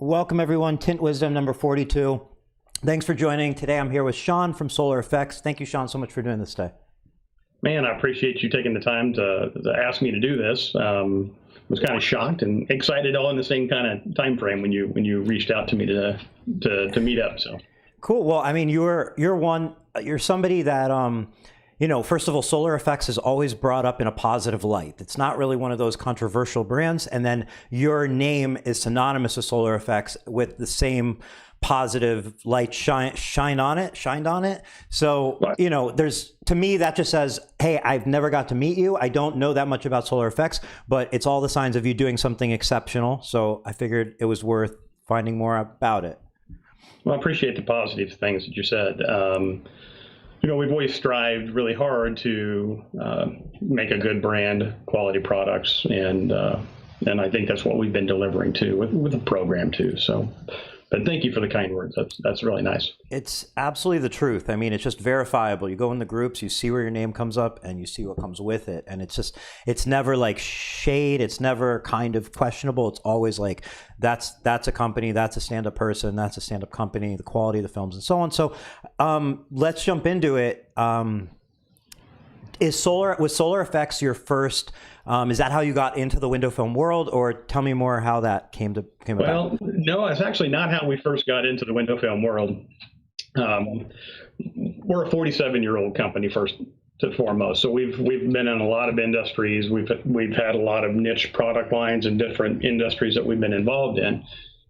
Welcome everyone, Tint Wizdom number 42. Thanks for joining. Today I'm here with Shawn from Solar Effects. Thank you, Shawn, so much for doing this today. Man, I appreciate you taking the time to ask me to do this. Was kind of shocked and excited all in the same kind of time frame when you reached out to me to meet up. So cool. Well, I mean, you're somebody that first of all, Solar Effects is always brought up in a positive light. It's not really one of those controversial brands. And then your name is synonymous with Solar Effects with the same positive light shined on it. So, to me, that just says, hey, I've never got to meet you. I don't know that much about Solar Effects, but it's all the signs of you doing something exceptional. So I figured it was worth finding more about it. Well, I appreciate the positive things that you said. We've always strived really hard to make a good brand, quality products, and I think that's what we've been delivering to with the program too. So, but thank you for the kind words. That's really nice. It's absolutely the truth. I mean, it's just verifiable. You go in the groups, you see where your name comes up, and you see what comes with it. And it's never like shade. It's never kind of questionable. It's always like, that's a company, that's a stand-up person, that's a stand-up company, the quality of the films and so on. So let's jump into it. Was Solar Effects your first, is that how you got into the window film world, or tell me more how that came about? Well, no, it's actually not how we first got into the window film world. We're a 47-year-old company first and foremost. So we've been in a lot of industries. We've had a lot of niche product lines in different industries that we've been involved in.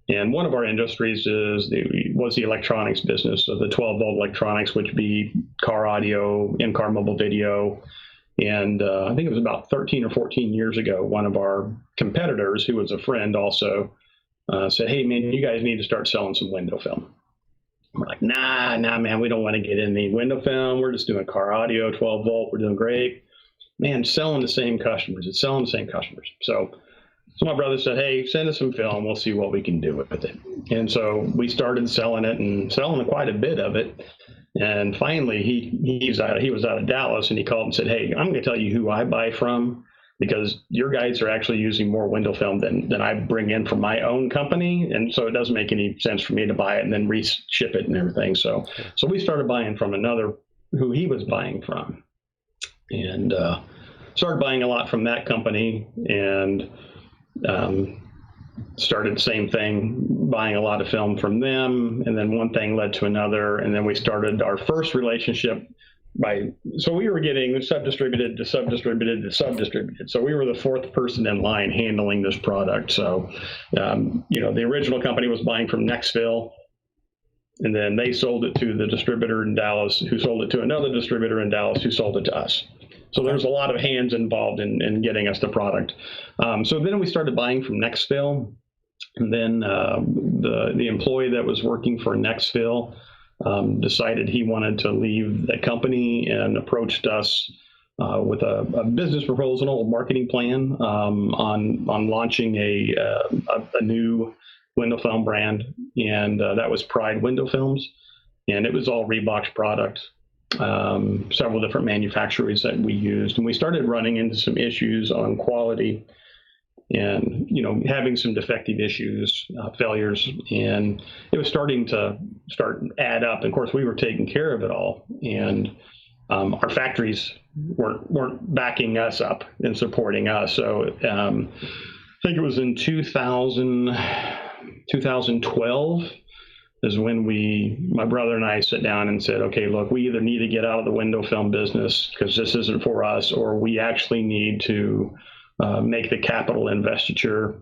And one of our industries was the electronics business, so the 12-volt electronics, which be car audio, in-car mobile video. And I think it was about 13 or 14 years ago, one of our competitors, who was a friend also, said, hey, man, you guys need to start selling some window film. We're like, nah, man, we don't want to get in the window film. We're just doing car audio, 12-volt. We're doing great. Man, selling the same customers. It's selling the same customers. So my brother said, hey, send us some film. We'll see what we can do with it. And so we started selling it and selling quite a bit of it. And finally, he was out of Dallas, and he called and said, hey, I'm going to tell you who I buy from, because your guys are actually using more window film than I bring in from my own company. And so it doesn't make any sense for me to buy it and then reship it and everything. So we started buying from another who he was buying from, and started buying a lot from that company, and started the same thing, buying a lot of film from them. And then one thing led to another. And then we started our first relationship so we were getting sub-distributed to sub-distributed to sub-distributed. So we were the fourth person in line handling this product. So, the original company was buying from Nextville, and then they sold it to the distributor in Dallas, who sold it to another distributor in Dallas, who sold it to us. So there's a lot of hands involved in getting us the product. So then we started buying from Nextville, and then the employee that was working for Nextville decided he wanted to leave the company and approached us with a business proposal, a marketing plan on launching a new window film brand, and that was Pride Window Films, and it was all Reebok's product. Several different manufacturers that we used, and we started running into some issues on quality, and having some defective issues, failures, and it was starting to add up. And of course, we were taking care of it all, and our factories weren't backing us up and supporting us. So I think it was in 2012 is when my brother and I sat down and said, okay, look, we either need to get out of the window film business because this isn't for us, or we actually need to make the capital investiture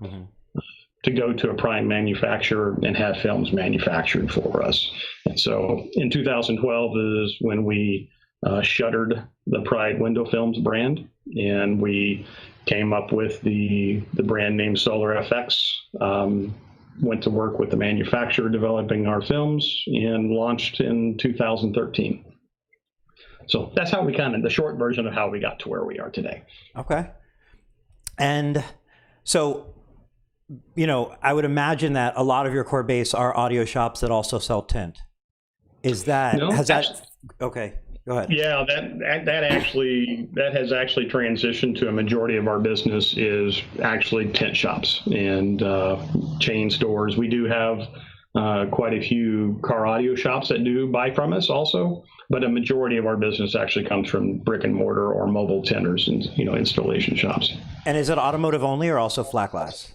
to go to a prime manufacturer and have films manufactured for us. And so in 2012 is when we shuttered the Pride Window Films brand, and we came up with the brand name Solar FX. Went to work with the manufacturer developing our films, and launched in 2013. So that's how the short version of how we got to where we are today. Okay. And so, I would imagine that a lot of your core base are audio shops that also sell tint. Is that, No, okay, go Go ahead. Yeah, that has actually transitioned to a majority of our business is actually tent shops and chain stores. We do have quite a few car audio shops that do buy from us also, but a majority of our business actually comes from brick and mortar or mobile tenders and installation shops. And is it automotive only or also flat glass?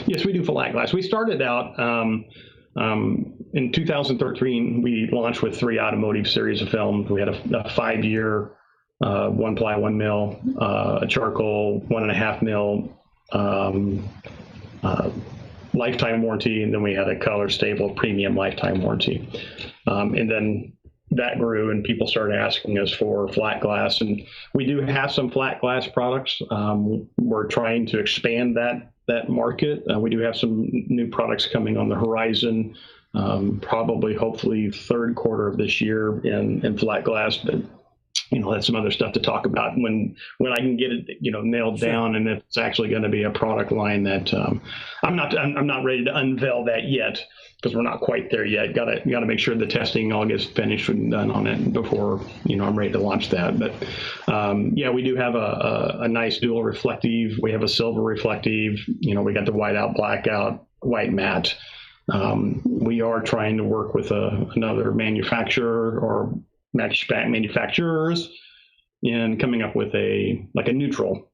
Yes, we do flat glass. We started out in 2013. We launched with 3 automotive series of films. We had a 5-year 1-ply 1 mil, a charcoal 1.5 mil, lifetime warranty, and then we had a color stable premium lifetime warranty. And then that grew, and people started asking us for flat glass, and we do have some flat glass products. We're trying to expand that market. We do have some new products coming on the horizon, probably, hopefully, third quarter of this year in flat glass. But that's some other stuff to talk about when I can get it nailed down, and if it's actually going to be a product line that I'm not ready to unveil that yet, because we're not quite there yet. Got to make sure the testing all gets finished and done on it before I'm ready to launch that. But yeah, we do have a nice dual reflective. We have a silver reflective. We got the white out, black out, white matte. We are trying to work with another manufacturer or manufacturers in coming up with a neutral,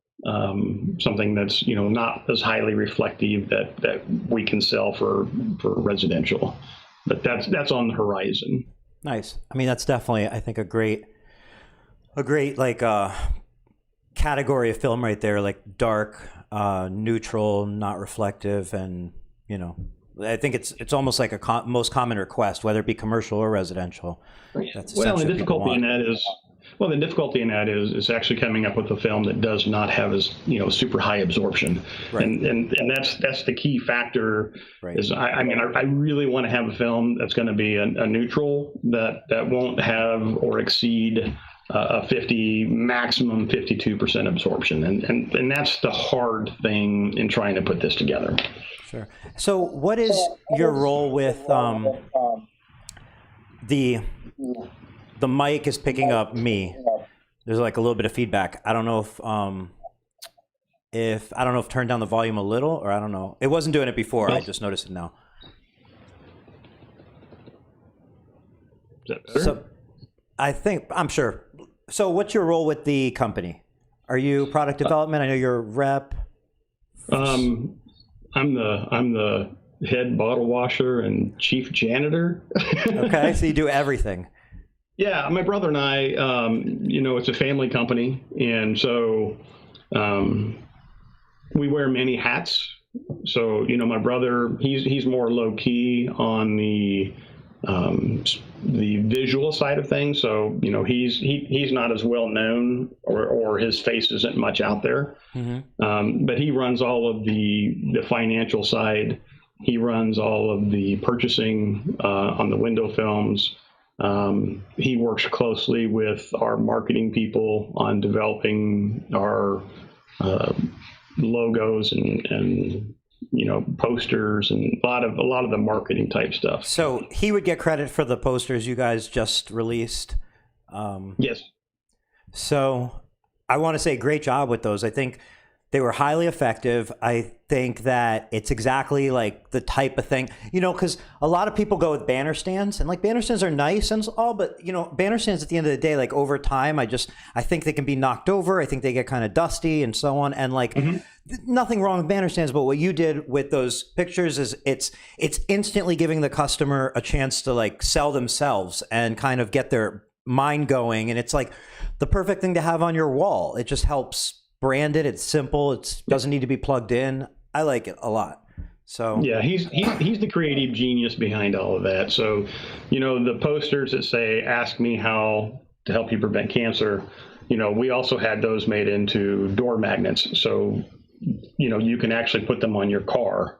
something that's not as highly reflective that we can sell for residential, but that's on the horizon. Nice. I mean, that's definitely, I think, a great category of film right there, like dark, neutral, not reflective, and I think it's almost like a most common request, whether it be commercial or residential. That's the difficulty in that is actually coming up with a film that does not have as super high absorption, right. and that's the key factor. Right. Is I really want to have a film that's going to be a neutral that won't have or exceed a 50 maximum 52% absorption, and that's the hard thing in trying to put this together. Sure. So what is your role with the mic is picking up me? There's like a little bit of feedback. I don't know if turn down the volume a little, or I don't know. It wasn't doing it before. I just noticed it now. Is that better? So I'm sure. So what's your role with the company? Are you product development? I know you're a rep. I'm the head bottle washer and chief janitor. Okay, so you do everything. Yeah, my brother and I, it's a family company, and so we wear many hats. So, my brother, he's more low key on the visual side of things. So, he's not as well known, or his face isn't much out there. Mm-hmm. But he runs all of the financial side. He runs all of the purchasing on the window films. He works closely with our marketing people on developing our logos and posters and a lot of the marketing type stuff. So he would get credit for the posters you guys just released. Yes. So I want to say great job with those. I think they were highly effective. I think that it's exactly like the type of thing, because a lot of people go with banner stands, and like banner stands are nice and all, but banner stands at the end of the day, like over time, I think they can be knocked over. I think they get kind of dusty and so on. And like nothing wrong with banner stands, but what you did with those pictures is it's instantly giving the customer a chance to like sell themselves and kind of get their mind going. And it's like the perfect thing to have on your wall. It just helps brand it. It's simple. It doesn't need to be plugged in. I like it a lot. So yeah, he's the creative genius behind all of that. So, the posters that say "Ask me how to help you prevent cancer," we also had those made into door magnets. So, you can actually put them on your car,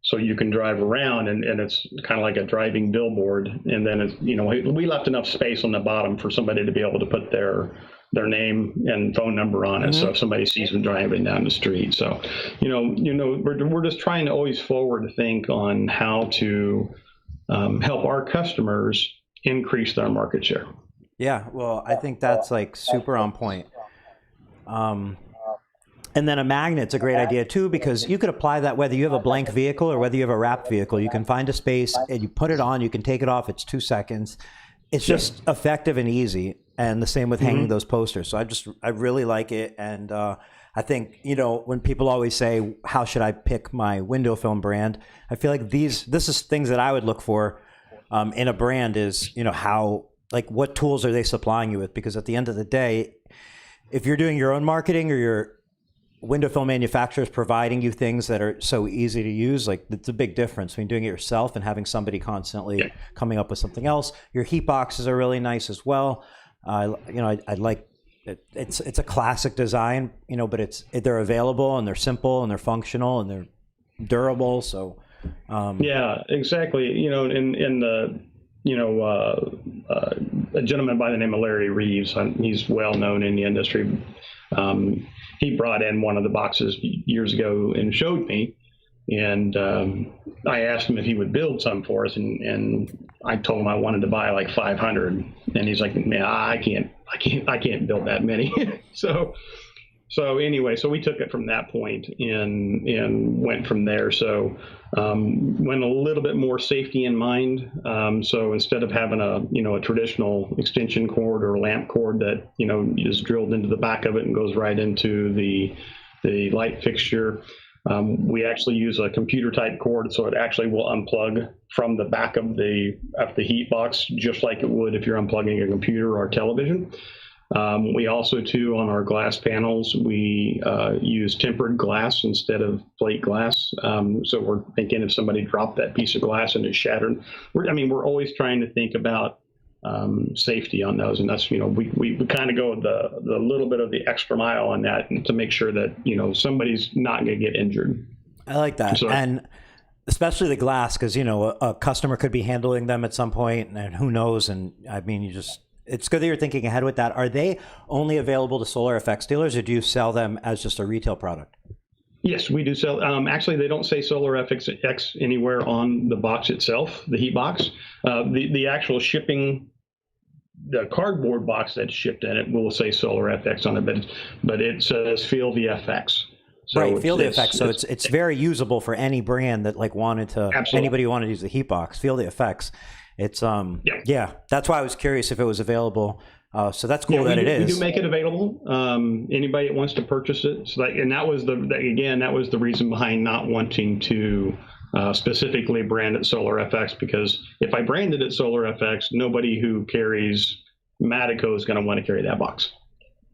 so you can drive around, and it's kind of like a driving billboard. And then it's, we left enough space on the bottom for somebody to be able to put their name and phone number on it. Mm-hmm. So if somebody sees them driving down the street. So, we're just trying to always forward think on how to help our customers increase their market share. Yeah, well, I think that's like super on point. Um, and then a magnet's a great idea too, because you could apply that whether you have a blank vehicle or whether you have a wrapped vehicle. You can find a space and you put it on, you can take it off, it's 2 seconds. It's Yeah. just effective and easy. And the same with hanging Hmm. those posters. So I really like it. And I think, when people always say, how should I pick my window film brand? I feel like this is things that I would look for in a brand is, how, like what tools are they supplying you with? Because at the end of the day, if you're doing your own marketing or your window film manufacturers providing you things that are so easy to use, like it's a big difference between doing it yourself and having somebody constantly coming up with something else. Your heat boxes are really nice as well. I like it. It's a classic design, but they're available and they're simple and they're functional and they're durable. So Yeah, exactly. In the, a gentleman by the name of Larry Reeves, he's well known in the industry. He brought in one of the boxes years ago and showed me, and I asked him if he would build some for us, and I told him I wanted to buy like 500, and he's like, "Man, I can't build that many." So anyway, so we took it from that point and went from there. So went a little bit more safety in mind. So instead of having a traditional extension cord or lamp cord that is drilled into the back of it and goes right into the light fixture, we actually use a computer type cord, so it actually will unplug from the back of the heat box, just like it would if you're unplugging a computer or television. We also, too, on our glass panels, we use tempered glass instead of plate glass. So we're thinking if somebody dropped that piece of glass and it shattered, we're always trying to think about safety on those. And that's, we kind of go the little bit of the extra mile on that to make sure that, somebody's not going to get injured. I like that. So, And especially the glass, because, a customer could be handling them at some point and who knows. And I mean, it's good that you're thinking ahead with that. Are they only available to Solar FX dealers, or do you sell them as just a retail product? yes, we do sell. Actually, they don't say Solar FX anywhere on the box itself, the heat box. The actual shipping, the cardboard box that's shipped in it will say Solar FX on it, but it says Feel the FX. So Right, Feel the Effects. So it's very usable for any brand that absolutely. anybody who wanted to use the heat box. Feel the Effects. It's yeah. That's why I was curious if it was available. So that's cool that it is. We do make it available. Anybody that wants to purchase it. So that was the reason behind not wanting to specifically brand it Solar FX, because if I branded it Solar FX, nobody who carries Matico is going to want to carry that box.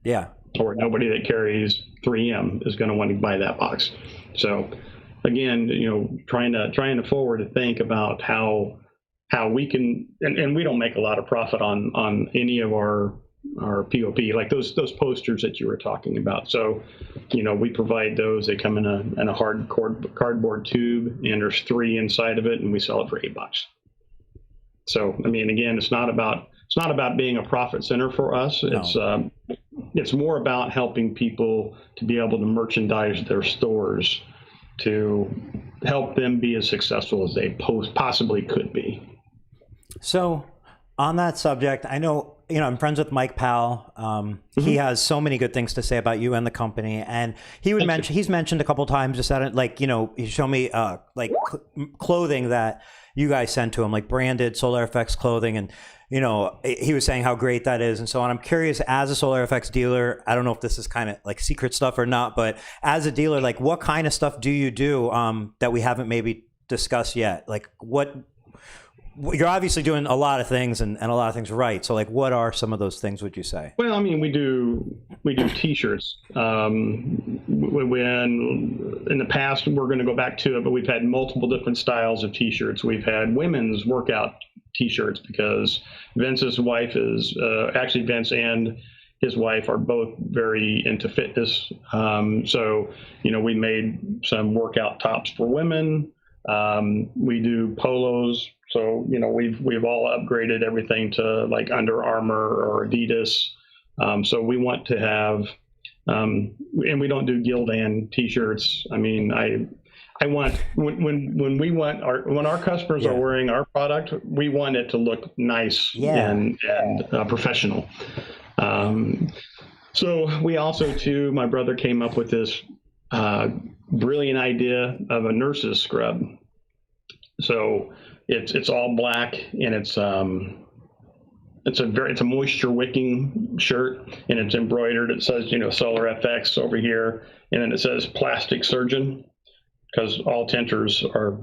Yeah. Or nobody that carries 3M is going to want to buy that box. So again, trying to forward to think about how we can, and we don't make a lot of profit on any of our POP, like those posters that you were talking about. So, we provide those. They come in a hard cardboard tube, and there's 3 inside of it, and we sell it for $8. So, again, it's not about being a profit center for us. No. It's more about helping people to be able to merchandise their stores to help them be as successful as they possibly could be. So on that subject, I know, I'm friends with Mike Powell. He has so many good things to say about you and the company. And he's mentioned a couple times just that, he showed me clothing that you guys sent to him, like branded Solar FX clothing. And, he was saying how great that is and so on. I'm curious, as a Solar FX dealer, I don't know if this is kind of like secret stuff or not, but as a dealer, like what kind of stuff do you do that we haven't maybe discussed yet? Like you're obviously doing a lot of things and a lot of things right. So what are some of those things, would you say? Well, we do T-shirts. When in the past, we're going to go back to it, but we've had multiple different styles of T-shirts. We've had women's workout T-shirts because Vince's wife is actually Vince and his wife are both very into fitness. So we made some workout tops for women. We do polos. So, we've all upgraded everything to like Under Armour or Adidas. So we want to have, and we don't do Gildan T-shirts. I want when our customers are wearing our product, we want it to look nice and professional. So we also too, my brother came up with this brilliant idea of a nurse's scrub. So it's all black, and it's a moisture wicking shirt, and it's embroidered. It says, Solar FX over here, and then it says plastic surgeon, because all tinters are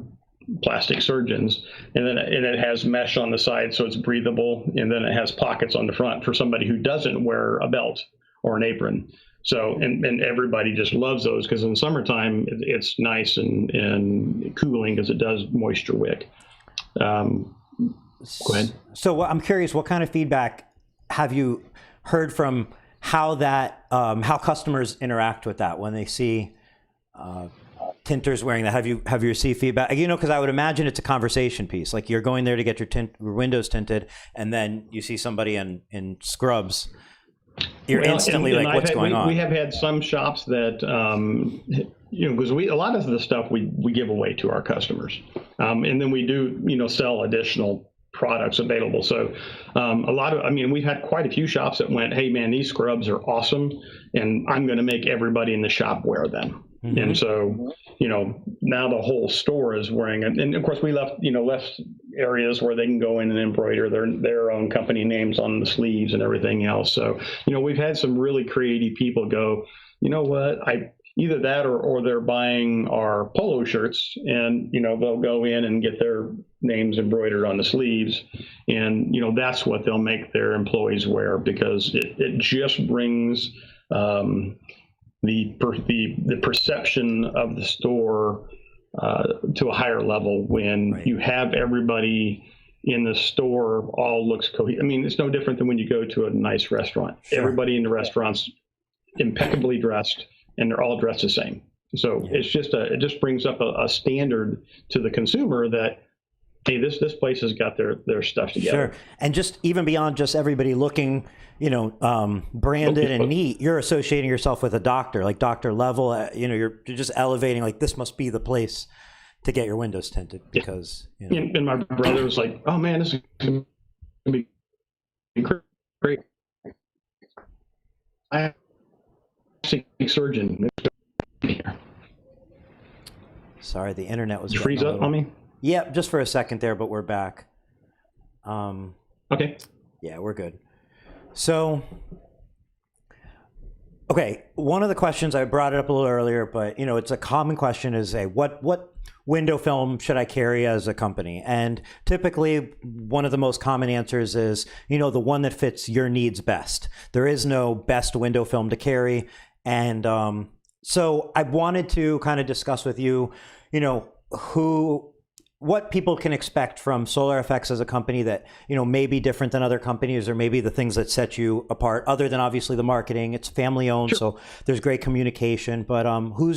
plastic surgeons. And then it has mesh on the side, so it's breathable, and then it has pockets on the front for somebody who doesn't wear a belt or an apron. So, and everybody just loves those, because in summertime it's nice and cooling, because it does moisture wick. Go ahead. So I'm curious, what kind of feedback have you heard from how customers interact with that when they see tinters wearing that? Have you received feedback? Because I would imagine it's a conversation piece. Like, you're going there to get your windows tinted, and then you see somebody in scrubs. You're instantly like, what's going on? We have had some shops that, because a lot of the stuff we give away to our customers, and then we do, sell additional products available. So we've had quite a few shops that went, hey man, these scrubs are awesome, and I'm going to make everybody in the shop wear them. Mm-hmm. And so, now the whole store is wearing it. And of course we left areas where they can go in and embroider their own company names on the sleeves and everything else. So, we've had some really creative people go, you know what, either that or they're buying our polo shirts, and, they'll go in and get their names embroidered on the sleeves. And, that's what they'll make their employees wear, because it just brings, the perception of the store to a higher level when you have everybody in the store all looks cohesive. I mean, it's no different than when you go to a nice restaurant. Sure. Everybody in the restaurant's impeccably dressed, and they're all dressed the same. So it just brings up a standard to the consumer that, hey, this place has got their stuff together. Sure. And just even beyond just everybody looking, branded and neat, you're associating yourself with a doctor, like doctor level. You're just elevating, like, this must be the place to get your windows tinted, because. And my brother was like, "Oh man, this is gonna be great. I have a surgeon." Sorry, the internet was. Did you freeze up on me? Yeah, just for a second there, but we're back. Okay. Yeah, we're good. So, okay, one of the questions, I brought it up a little earlier, but it's a common question, is what window film should I carry as a company? And typically, one of the most common answers is, the one that fits your needs best. There is no best window film to carry. And so I wanted to kind of discuss with you, what people can expect from Solar FX as a company that, may be different than other companies, or maybe the things that set you apart, other than obviously the marketing. It's family owned, sure. So there's great communication. But who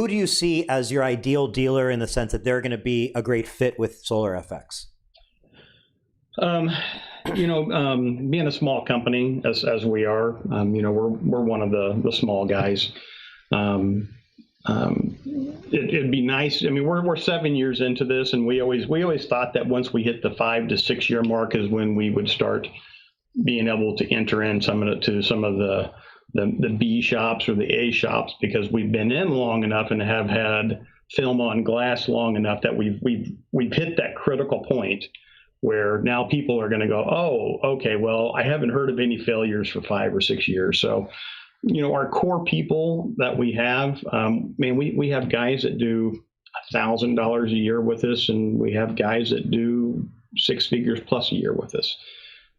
do you see as your ideal dealer, in the sense that they're going to be a great fit with Solar FX? Being a small company as we are, we're one of the small guys. It'd be nice. I mean, we're 7 years into this, and we always thought that once we hit the 5 to 6 year mark is when we would start being able to enter in some of the B shops or the A shops, because we've been in long enough and have had film on glass long enough that we've hit that critical point where now people are going to go, oh, okay, well, I haven't heard of any failures for 5 or 6 years. So, our core people that we have, we have guys that do $1,000 a year with us, and we have guys that do 6 figures plus a year with us,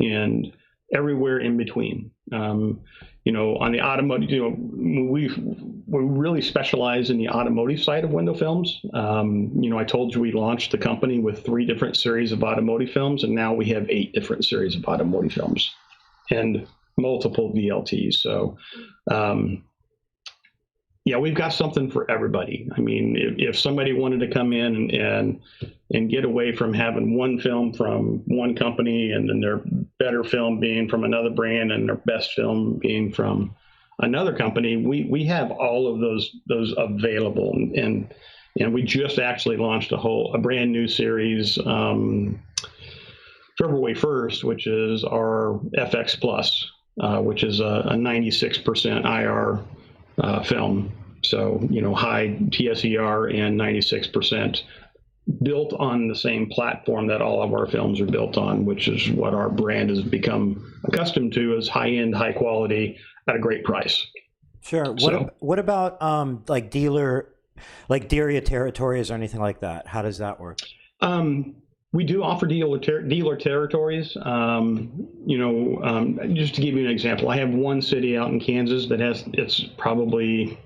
and everywhere in between. On the automotive, we really specialize in the automotive side of window films. I told you we launched the company with 3 different series of automotive films, and now we have 8 different series of automotive films and multiple VLTs. So, we've got something for everybody. I mean, if somebody wanted to come in and get away from having one film from one company, and then their better film being from another brand, and their best film being from another company, we have all of those available. And And we just actually launched a brand new series February 1st, which is our FX Plus, which is a 96% IR film. So, high TSER and 96%, built on the same platform that all of our films are built on, which is what our brand has become accustomed to, as high-end, high quality at a great price. Sure. So, What about like dealer territories or anything like that? How does that work? We do offer dealer territories. Just to give you an example, I have one city out in Kansas that it's probably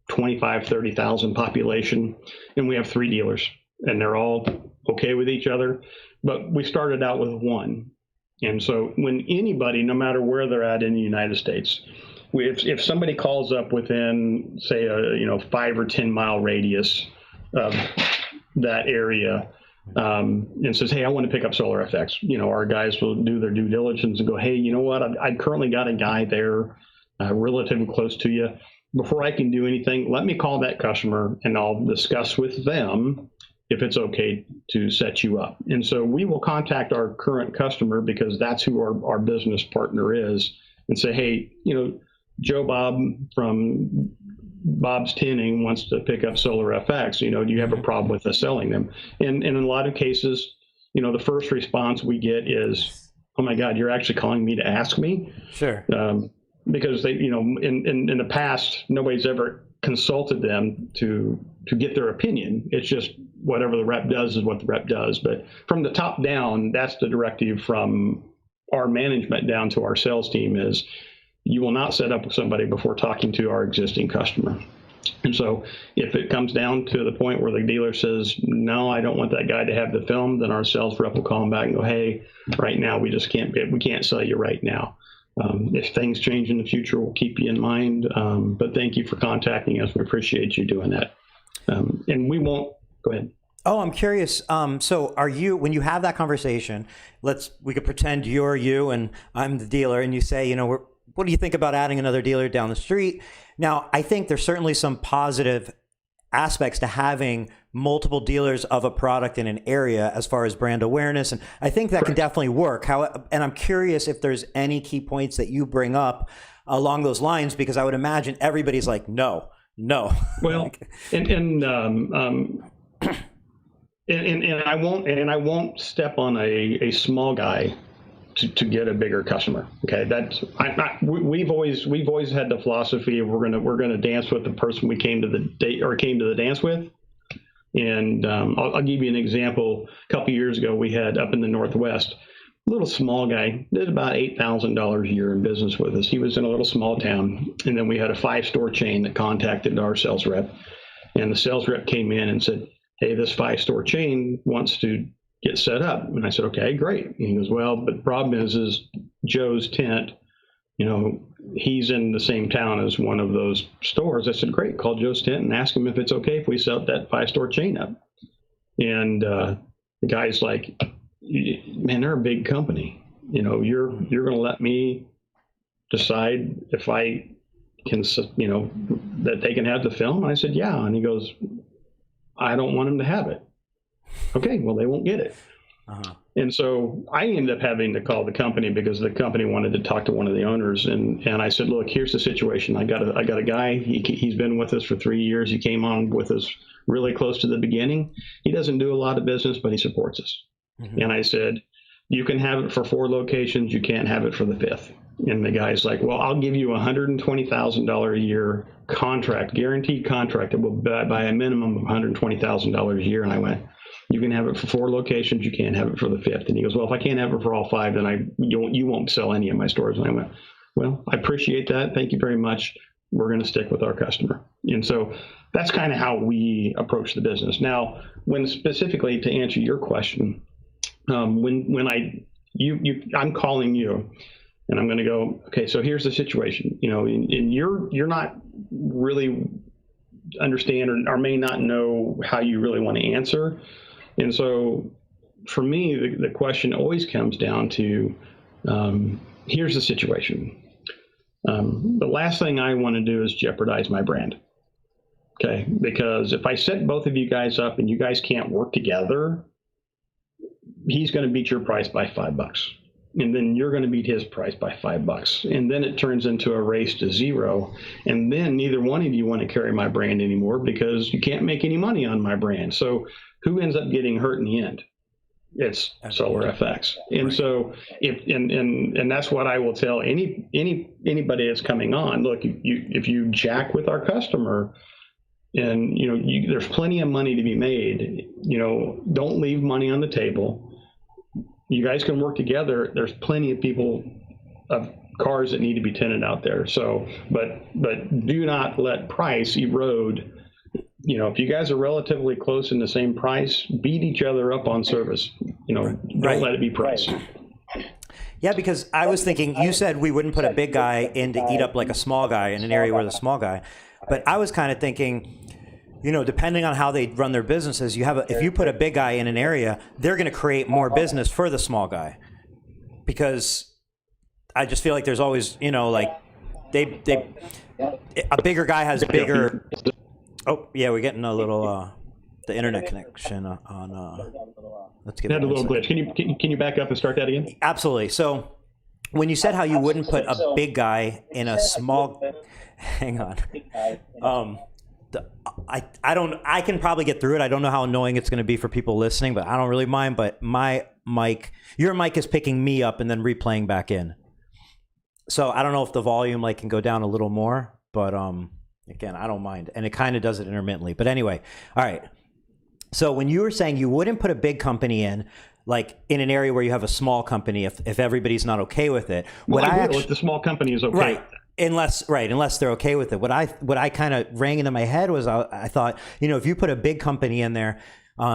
25, 30,000 population, and we have 3 dealers, and they're all okay with each other. But we started out with one. And so when anybody, no matter where they're at in the United States, if somebody calls up within, say, a 5 or 10 mile radius of that area, and says, hey, I want to pick up Solar FX, our guys will do their due diligence and go, hey, you know what? I currently got a guy there relatively close to you. Before I can do anything, let me call that customer and I'll discuss with them if it's okay to set you up. And so we will contact our current customer, because that's who our business partner is, and say, hey, Joe Bob from Bob's Tinting wants to pick up Solar FX. Do you have a problem with us selling them? And in a lot of cases, the first response we get is, oh my God, you're actually calling me to ask me? Sure. Because they, in the past, nobody's ever consulted them to get their opinion. It's just whatever the rep does is what the rep does. But from the top down, that's the directive from our management down to our sales team is, you will not set up with somebody before talking to our existing customer. And so if it comes down to the point where the dealer says, no, I don't want that guy to have the film, then our sales rep will call them back and go, hey, right now we can't sell you right now. If things change in the future, we'll keep you in mind. But thank you for contacting us. We appreciate you doing that. And we won't, go ahead. Oh, I'm curious. So are you, when you have that conversation, we could pretend you're you and I'm the dealer, and you say, what do you think about adding another dealer down the street? Now, I think there's certainly some positive aspects to having multiple dealers of a product in an area as far as brand awareness. And I think that can definitely work. And I'm curious if there's any key points that you bring up along those lines, because I would imagine everybody's like, no. Well, and I won't step on a small guy to get a bigger customer. Okay, we've always had the philosophy of we're gonna dance with the person we came to the dance with. And I'll give you an example. A couple of years ago, we had up in the Northwest, a little small guy, did about $8,000 a year in business with us. He was in a little small town, and then we had a 5-store chain that contacted our sales rep, and the sales rep came in and said, hey, this 5-store chain wants to get set up. And I said, okay, great. And he goes, well, but the problem is Joe's Tint, he's in the same town as one of those stores. I said, great, call Joe's Tint and ask him if it's okay if we set that 5-store chain up. And the guy's like, man, they're a big company. You're going to let me decide if I can, that they can have the film? And I said, yeah. And he goes, I don't want them to have it. Okay, well, they won't get it. Uh-huh. And so I ended up having to call the company because the company wanted to talk to one of the owners. And I said, look, here's the situation. I got a guy. He's been with us for 3 years. He came on with us really close to the beginning. He doesn't do a lot of business, but he supports us. Mm-hmm. And I said, you can have it for 4 locations. You can't have it for the 5th. And the guy's like, well, I'll give you $120,000 a year contract, guaranteed contract that will buy a minimum of $120,000 a year. And I went, you can have it for 4 locations. You can't have it for the 5th. And he goes, well, if I can't have it for all 5, then you won't sell any of my stores. And I went, well, I appreciate that. Thank you very much. We're going to stick with our customer. And so that's kind of how we approach the business. Now, when specifically to answer your question, when I'm calling you and I'm going to go, okay, so here's the situation, and you're not really understand or may not know how you really want to answer. And so for me, the question always comes down to, here's the situation. The last thing I want to do is jeopardize my brand. Okay. Because if I set both of you guys up and you guys can't work together, he's going to beat your price by $5. And then you're going to beat his price by $5. And then it turns into a race to zero. And then neither one of you want to carry my brand anymore because you can't make any money on my brand. So who ends up getting hurt in the end? It's Solar FX. And right. So and that's what I will tell anybody that's coming on. Look, if you jack with our customer, and there's plenty of money to be made, don't leave money on the table. You guys can work together. There's plenty of people of cars that need to be tinted out there. So, but do not let price erode. If you guys are relatively close in the same price, beat each other up on service. Don't let it be price. Yeah, because I was thinking, you said we wouldn't put a big guy in to eat up like a small guy in an area where the small guy, but I was kind of thinking, depending on how they run their businesses, if you put a big guy in an area, they're going to create more business for the small guy, because I just feel like there's always, a bigger guy has bigger. Oh yeah, we're getting a little the internet connection on. Let's get. Had a little glitch. Can you back up and start that again? Absolutely. So when you said how you wouldn't put a big guy in a small, hang on. I can probably get through it. I don't know how annoying it's going to be for people listening, but I don't really mind. But my mic, your mic is picking me up and then replaying back in. So I don't know if the volume can go down a little more, but again, I don't mind. And it kind of does it intermittently. But anyway, all right. So when you were saying you wouldn't put a big company in an area where you have a small company, if everybody's not okay with it, if the small company is okay. Right. Unless they're okay with it. What I kind of rang into my head was I thought, if you put a big company in there,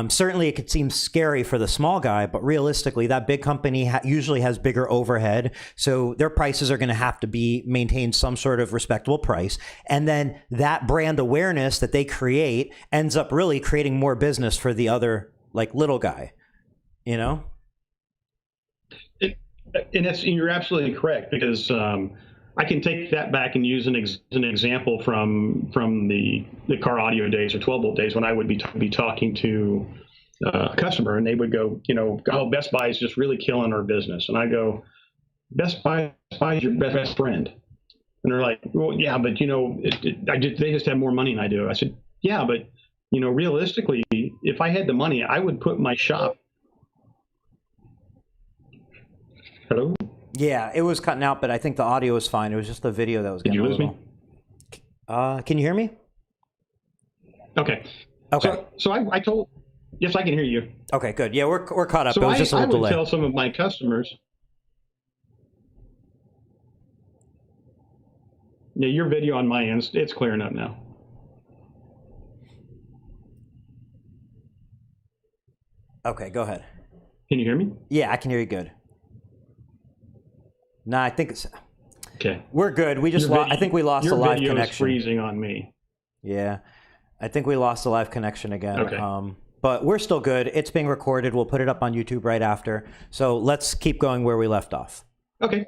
certainly it could seem scary for the small guy, but realistically, that big company usually has bigger overhead, so their prices are going to have to maintain some sort of respectable price, and then that brand awareness that they create ends up really creating more business for the other little guy, And you're absolutely correct, because I can take that back and use an example from the car audio days or 12-volt days when I would be talking to a customer, and they would go, Best Buy is just really killing our business. And I go, Best Buy is your best friend. And they're like, well, yeah, but they just have more money than I do. I said, yeah, but realistically, if I had the money, I would put my shop. Hello? Yeah, it was cutting out, but I think the audio was fine. It was just the video that was getting Did you lose me? Can you hear me? Okay. So I told, yes, I can hear you. Okay, good. Yeah, we're caught up. So it was just a little delay. I would tell some of my customers. Yeah, your video on my end, it's clearing up now. Okay, go ahead. Can you hear me? Yeah, I can hear you good. No, I think it's okay. We're good. We just I think we lost a live connection. Your video is freezing on me. Yeah, I think we lost a live connection again. Okay. But we're still good. It's being recorded. We'll put it up on YouTube right after. So let's keep going where we left off. Okay.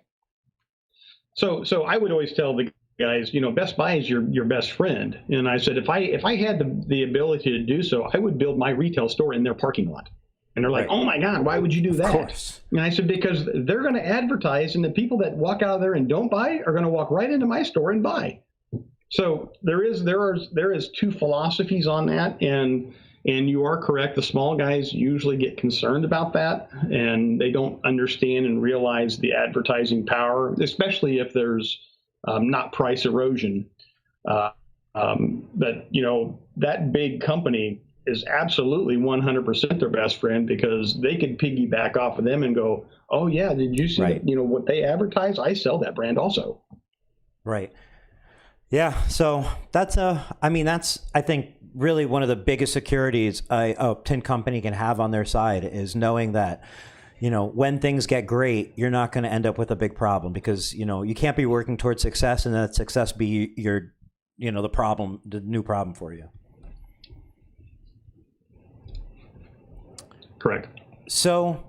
So I would always tell the guys, Best Buy is your best friend. And I said, if I had the ability to do so, I would build my retail store in their parking lot. And they're like, oh my God, why would you do that? Of course. And I said, because they're going to advertise, and the people that walk out of there and don't buy are going to walk right into my store and buy. So there is two philosophies on that, and you are correct. The small guys usually get concerned about that, and they don't understand and realize the advertising power, especially if there's not price erosion. But that big company is absolutely 100% their best friend, because they could piggyback off of them and go, oh yeah, did you see what they advertise? I sell that brand also. Right. Yeah. So that's I think really one of the biggest securities a tint company can have on their side is knowing that, when things get great, you're not going to end up with a big problem, because, you can't be working towards success and that success be your, the new problem for you. Correct. So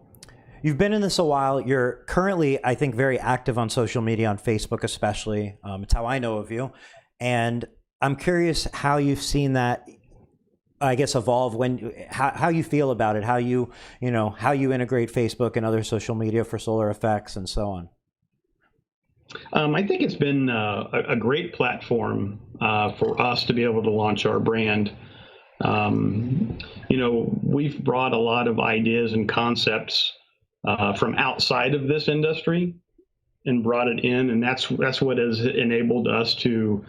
you've been in this a while. You're currently, I think, very active on social media, on Facebook especially. It's how I know of you. And I'm curious how you've seen that, I guess, evolve, how you feel about it, how how you integrate Facebook and other social media for solar effects and so on. I think it's been a great platform for us to be able to launch our brand. We've brought a lot of ideas and concepts from outside of this industry and brought it in, and that's what has enabled us to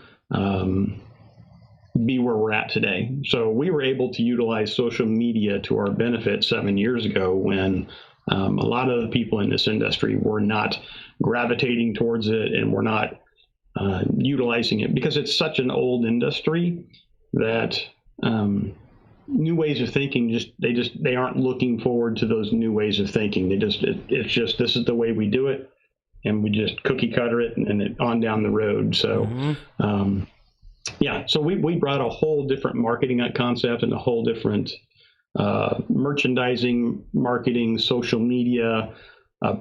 be where we're at today. So we were able to utilize social media to our benefit 7 years ago when a lot of the people in this industry were not gravitating towards it and were not utilizing it because it's such an old industry that new ways of thinking they aren't looking forward to those new ways of thinking. It's just this is the way we do it, and we just cookie cutter it and on down the road. So so we brought a whole different marketing concept and a whole different merchandising, marketing, social media,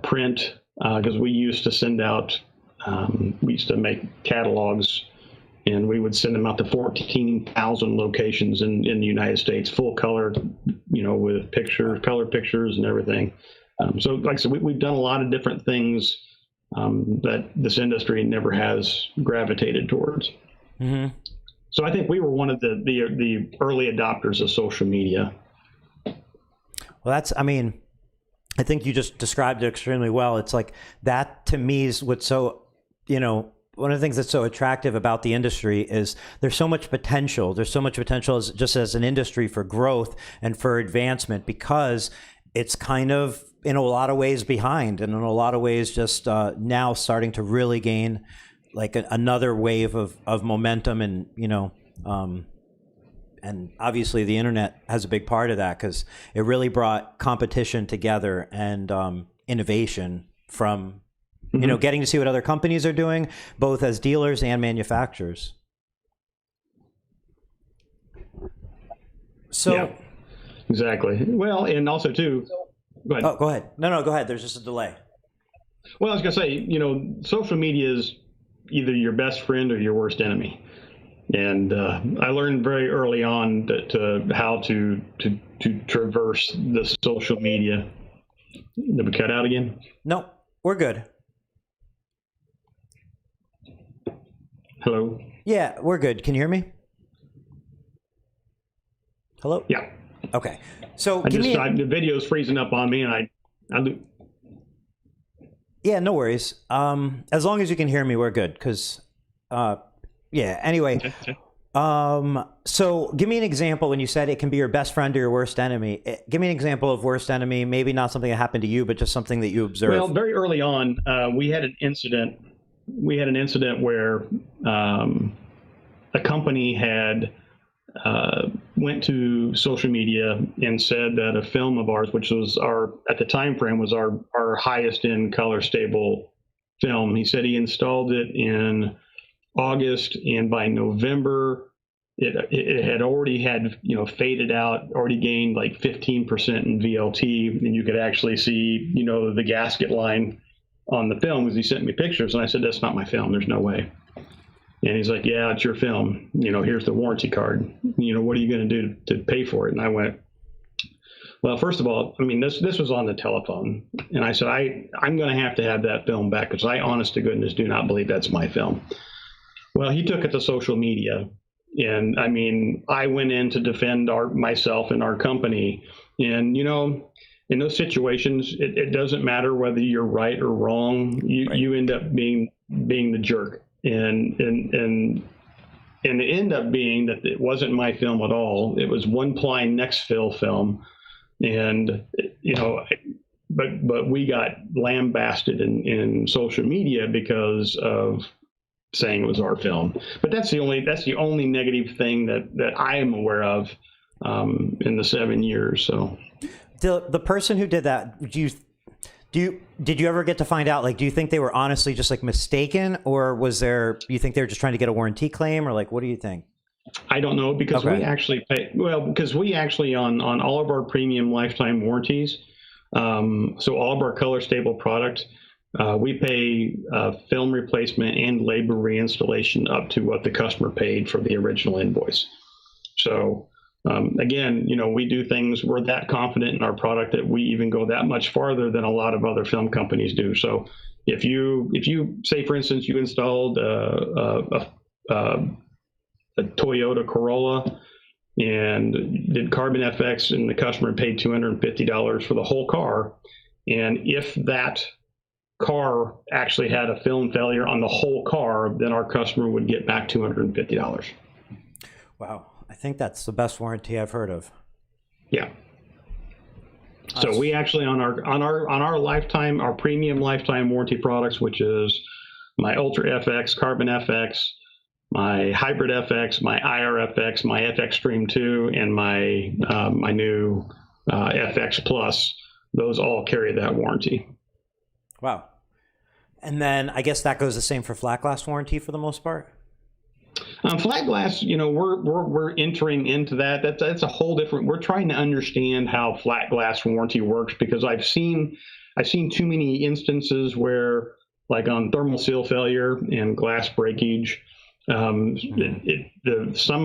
print, because we used to send out, we used to make catalogs, and we would send them out to 14,000 locations in the United States, full color, with color pictures and everything. So like I said, we've done a lot of different things that this industry never has gravitated towards. Mm-hmm. So I think we were one of the early adopters of social media. Well, I think you just described it extremely well. It's like that to me is what's so, one of the things that's so attractive about the industry is there's so much potential. There's so much potential just as an industry for growth and for advancement, because it's kind of in a lot of ways behind, and in a lot of ways just now starting to really gain like another wave of momentum, and and obviously the internet has a big part of that, because it really brought competition together and innovation from getting to see what other companies are doing, both as dealers and manufacturers. So yeah, exactly. Well, and also too, go ahead. Oh, go ahead. No, go ahead. There's just a delay. Well, I was going to say, social media is either your best friend or your worst enemy. And I learned very early on how to traverse the social media. Did we cut out again? No, we're good. Hello? Yeah, we're good. Can you hear me? Hello? Yeah. Okay. So the video's freezing up on me, and I yeah, no worries. As long as you can hear me, we're good. Because, yeah. Anyway, so give me an example when you said it can be your best friend or your worst enemy. Give me an example of worst enemy. Maybe not something that happened to you, but just something that you observed. Well, very early on, we had an incident. We had an incident where a company had went to social media and said that a film of ours, which was at the time frame was our highest end color stable film. He said he installed it in August, and by November it had already faded out, already gained like 15% in VLT, and you could actually see the gasket line on the film, because he sent me pictures, and I said, that's not my film, there's no way. And he's like, yeah, it's your film. Here's the warranty card. What are you going to do to pay for it? And I went, well, first of all, this was on the telephone. And I said, I'm going to have that film back, because I, honest to goodness, do not believe that's my film. Well, he took it to social media. And I went in to defend myself and our company. And, in those situations, it doesn't matter whether you're right or wrong. You end up being the jerk. And it ended up being that it wasn't my film at all. It was one ply next fill film, and but we got lambasted in social media because of saying it was our film. But that's the only negative thing that I am aware of in the 7 years. So the person who did that, did you ever get to find out, do you think they were honestly just mistaken, or do you think they were just trying to get a warranty claim, or what do you think? I don't know, because we actually pay, because we actually on all of our premium lifetime warranties, so all of our color stable products, we pay film replacement and labor reinstallation up to what the customer paid for the original invoice. So again, we do things, we're that confident in our product that we even go that much farther than a lot of other film companies do. So if you say, for instance, you installed a Toyota Corolla and did Carbon FX, and the customer paid $250 for the whole car, and if that car actually had a film failure on the whole car, then our customer would get back $250. Wow. I think that's the best warranty I've heard of. Yeah. So we actually on our lifetime, our premium lifetime warranty products, which is my Ultra FX, Carbon FX, my Hybrid FX, my IR FX, my FX Stream 2, and my my new FX Plus, those all carry that warranty. Wow. And then I guess that goes the same for flat glass warranty for the most part? Flat glass, we're entering into that. That's a whole different. We're trying to understand how flat glass warranty works, because I've seen too many instances where, like on thermal seal failure and glass breakage, some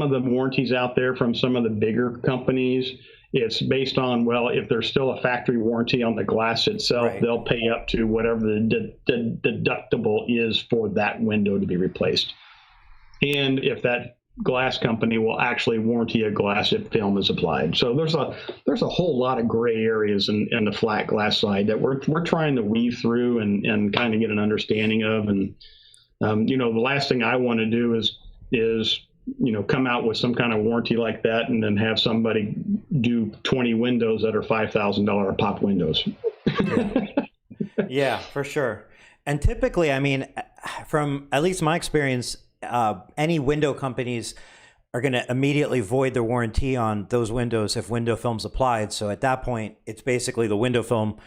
of the warranties out there from some of the bigger companies, it's based on, well, if there's still a factory warranty on the glass itself, right, they'll pay up to whatever the deductible is for that window to be replaced. And if that glass company will actually warranty a glass if film is applied. So there's a whole lot of gray areas in the flat glass side that we're trying to weave through and kind of get an understanding of. And the last thing I want to do is come out with some kind of warranty like that and then have somebody do 20 windows that are $5,000 a pop windows. Yeah, for sure. And typically, I mean, from at least my experience, any window companies are going to immediately void their warranty on those windows if window film's applied. So at that point, it's basically the window film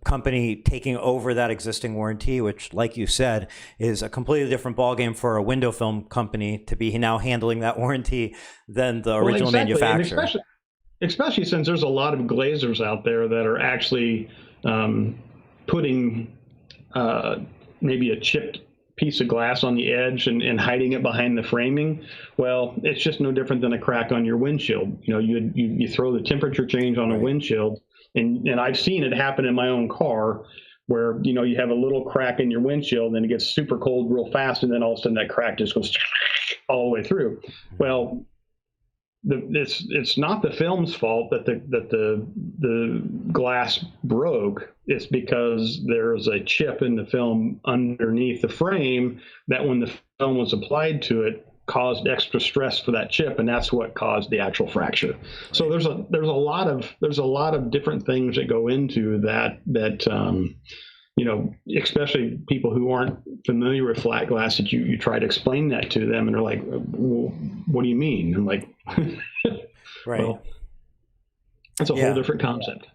company taking over that existing warranty, which, like you said, is a completely different ballgame for a window film company to be now handling that warranty than the original manufacturer. Especially since there's a lot of glazers out there that are actually putting maybe a chipped piece of glass on the edge and hiding it behind the framing. Well, it's just no different than a crack on your windshield. You throw the temperature change on a windshield, and I've seen it happen in my own car where you have a little crack in your windshield and it gets super cold real fast, and then all of a sudden that crack just goes all the way through. Well, it's not the film's fault that the glass broke. It's because there's a chip in the film underneath the frame that, when the film was applied to it, caused extra stress for that chip, and that's what caused the actual fracture. So there's a lot of different things that go into that especially people who aren't familiar with flat glass, that you try to explain that to them, and they're like, well, what do you mean? I'm like, right. Well, that's a whole different concept.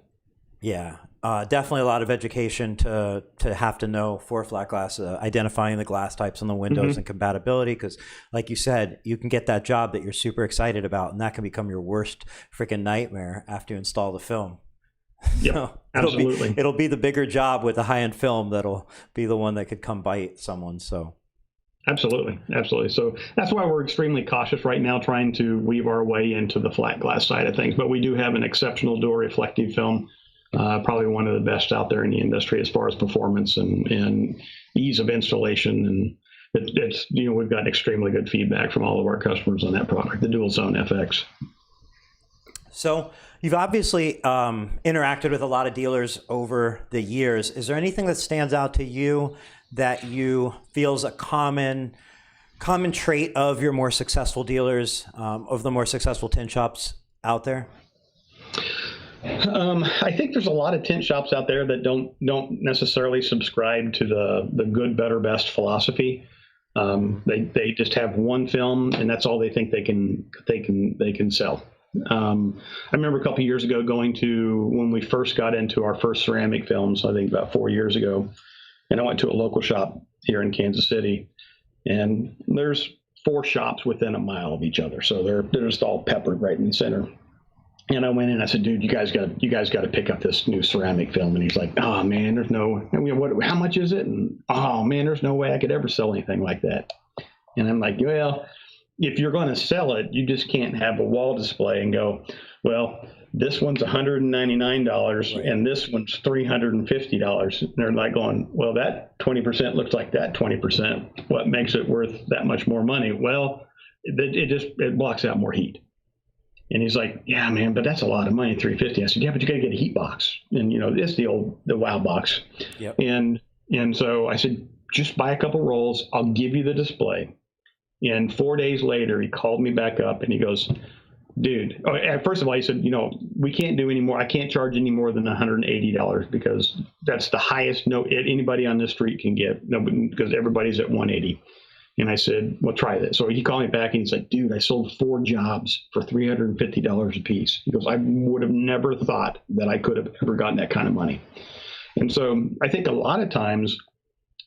Yeah. Definitely a lot of education to have to know for flat glass, identifying the glass types on the windows and compatibility. Because like you said, you can get that job that you're super excited about, and that can become your worst freaking nightmare after you install the film. Yeah, so absolutely. It'll be the bigger job with the high-end film that'll be the one that could come bite someone. So absolutely. So that's why we're extremely cautious right now, trying to weave our way into the flat glass side of things. But we do have an exceptional dual reflective film, probably one of the best out there in the industry as far as performance and ease of installation. And it's we've got extremely good feedback from all of our customers on that product, the Dual Zone FX. So you've obviously interacted with a lot of dealers over the years. Is there anything that stands out to you that you feel is a common trait of your more successful dealers, of the more successful tint shops out there? I think there's a lot of tint shops out there that don't necessarily subscribe to the good, better, best philosophy. They just have one film, and that's all they think they can sell. I remember a couple of years ago going to, when we first got into our first ceramic films, I think about 4 years ago, and I went to a local shop here in Kansas City, and there's 4 shops within a mile of each other. So they're just all peppered right in the center. And I went in and I said, dude, you guys got to pick up this new ceramic film. And he's like, oh man, there's no, how much is it? And oh man, there's no way I could ever sell anything like that. And I'm like, well, if you're going to sell it, you just can't have a wall display and go, well, this one's $199 and this one's $350. And they're like going, well, that 20% looks like that 20%. What makes it worth that much more money? Well, it blocks out more heat. And he's like, yeah, man, but that's a lot of money, $350. I said, yeah, but you got to get a heat box. And, it's the WOW box. Yep. And so I said, just buy a couple rolls. I'll give you the display. And 4 days later, he called me back up and he goes, dude, first of all, he said, we can't do any more. I can't charge any more than $180 because that's the highest anybody on this street can get. No, because everybody's at 180. And I said, well, try this. So he called me back and he's like, dude, I sold 4 jobs for $350 a piece. He goes, I would have never thought that I could have ever gotten that kind of money. And so I think a lot of times,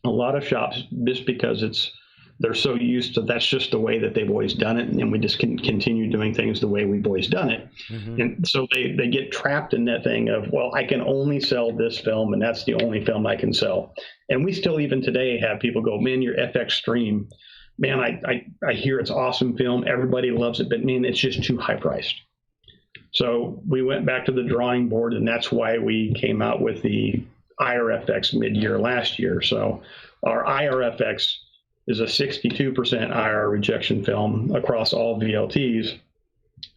a lot of shops, just because they're so used to that's just the way that they've always done it, and we just can continue doing things the way we've always done it. Mm-hmm. And so they get trapped in that thing of, well, I can only sell this film, and that's the only film I can sell. And we still even today have people go, man, your FX Stream, man, I hear it's awesome film, everybody loves it, but man, it's just too high priced. So we went back to the drawing board, and that's why we came out with the IRFX mid-year last year. So our IRFX is a 62% IR rejection film across all VLTs.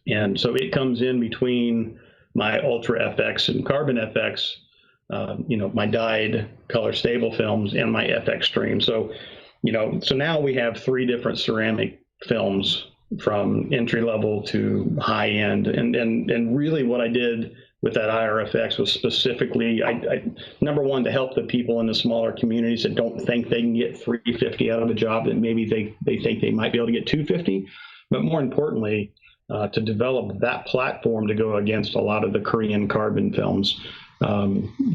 And so it comes in between my Ultra FX and Carbon FX, my dyed color stable films and my FX Stream. So, so now we have 3 different ceramic films from entry level to high end. And really what I did with that IRFX was specifically, number one, to help the people in the smaller communities that don't think they can get $350 out of a job, that maybe they think they might be able to get $250. But more importantly, to develop that platform to go against a lot of the Korean carbon films.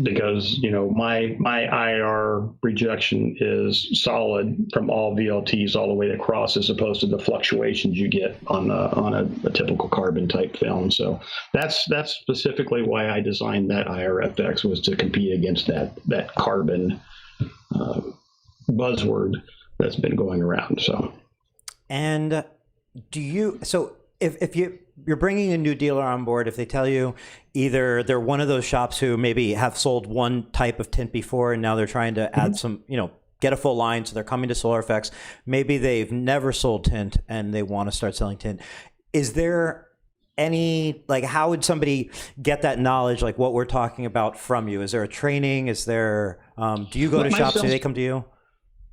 Because my IR rejection is solid from all VLTs all the way across, as opposed to the fluctuations you get on a typical carbon type film. So that's specifically why I designed that IRFX, was to compete against that carbon buzzword that's been going around. So, and if you're bringing a new dealer on board, if they tell you either they're one of those shops who maybe have sold one type of tint before and now they're trying to add some, get a full line, so they're coming to Solar Effects, maybe they've never sold tint and they want to start selling tint. Is there any, how would somebody get that knowledge, like what we're talking about, from you? Is there a training? Is there, do you go to shops? Do they come to you?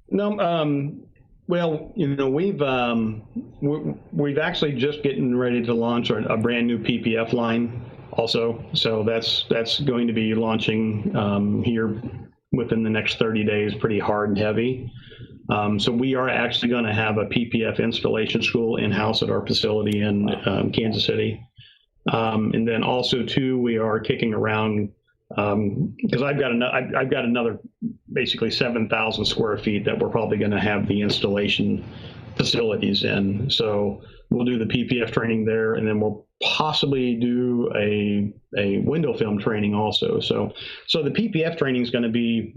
No, well, we've actually just getting ready to launch a brand new PPF line also. So that's going to be launching here within the next 30 days, pretty hard and heavy. So we are actually going to have a PPF installation school in-house at our facility in Kansas City. And then also too, we are kicking around, because I've got another basically 7,000 square feet that we're probably going to have the installation facilities in. So we'll do the PPF training there, and then we'll possibly do a window film training also. So the PPF training is going to be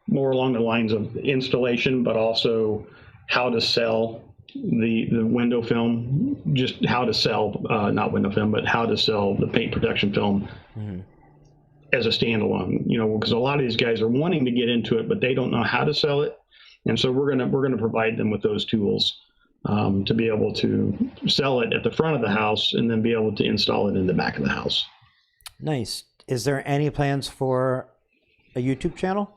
more along the lines of installation, but also how to sell the window film, just how to sell, not window film, but how to sell the paint protection film as a standalone, because a lot of these guys are wanting to get into it, but they don't know how to sell it. And so we're going to provide them with those tools to be able to sell it at the front of the house and then be able to install it in the back of the house. Nice. Is there any plans for a YouTube channel,